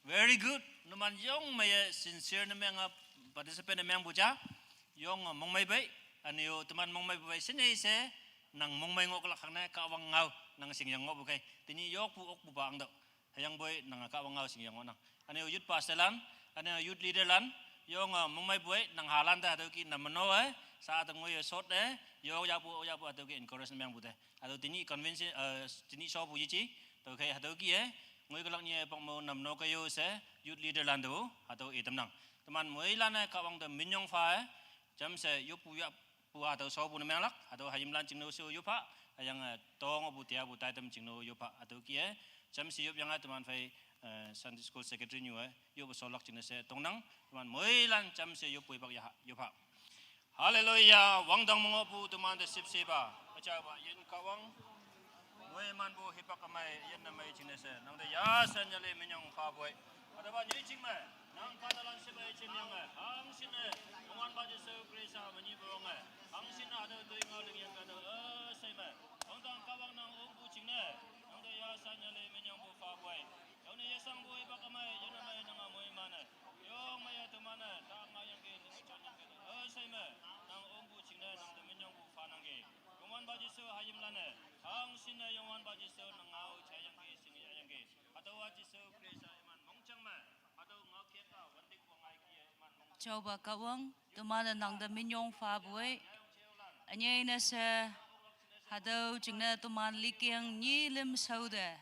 Very good. Numan yong mai sincere na mga participant yang buja yung mong may bay aniyo teman mong may bay sini se nang mong may ngok la khang na ka wang ngau nang sing yang ngok bukai tini yok pu ok bu bang do hayang boy nang ka wang ngau sing yang nang aniyo youth pastor lan aniyo youth leader lan yung mong may bay nang halan ta do ki namno sa atong ngoy sot yo ya pu ado ki encourage yang butai ado tini convince tini so bu ji to kai ado ki ngoy ko lang ni pang mo namno kayo se youth leader lan do ado e tamnang teman moi lan ka wang de minyong fa jam se yo pu ya pu ado so bu namang lak ado hayim lan jing no so yo pa ayang tong bu tia bu tai tam jing no yo pa ado ki jam si yo yang teman fai Sunday school secretary new yo bu so lak jing se tong nang teman moi lan jam se yo pu bak ya yo pa haleluya wang dang mo pu teman de sip siba acha ba yin ka wang moi man bu hipak mai yin na mai jing se nang de ya san ya le minyong fa boy ada ba ni jing ma nang ka dalan siba jing yang ang sin Tuhan bagi saya grace meni borong ang sin ada tu ingat dengan kata sai ma ang tang kawang nang ong bu jing nang de ya san ya le minyong bu fa boy yo ni ya sang boy ba ka mai yin na mai nang moi man yo mai tu man ta ma yang ke ni chan yang ke sai ma nang ong bu jing nang de minyong bu fa nang ke Tuhan bagi saya hayim lan ang sin Tuhan bagi saya nang au cha yang ke sin yang ke atau bagi saya grace iman mong chang ma atau ngak ke ka wan dik wang ai ki iman mong Coba kawang tumana nang da minyong fa buai anyai na sa hadau jingna tuman likiang ni lim sauda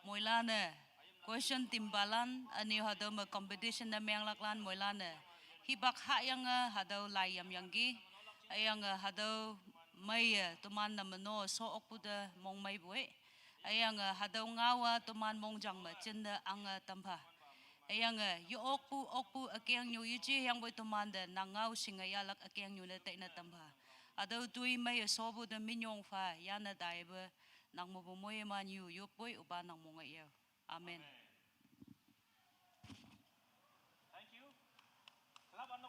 moilana question timbalan ani hadau ma competition na meng laklan moilana hibak ha yang hadau layam yang gi ayang hadau mai tuman na mano so okuda mong mai buai ayang hadau ngawa tuman mong jang ma chinda ang tampa ayang yu okpu akyang nyu yuji yang boy tumanda nangau singa yalak akyang nyu na tay na tamba ado tui may sobo de minyong fa yana daiba nang mo moy man yu boy uba nang mo ngayaw amen Thank you. Kelaban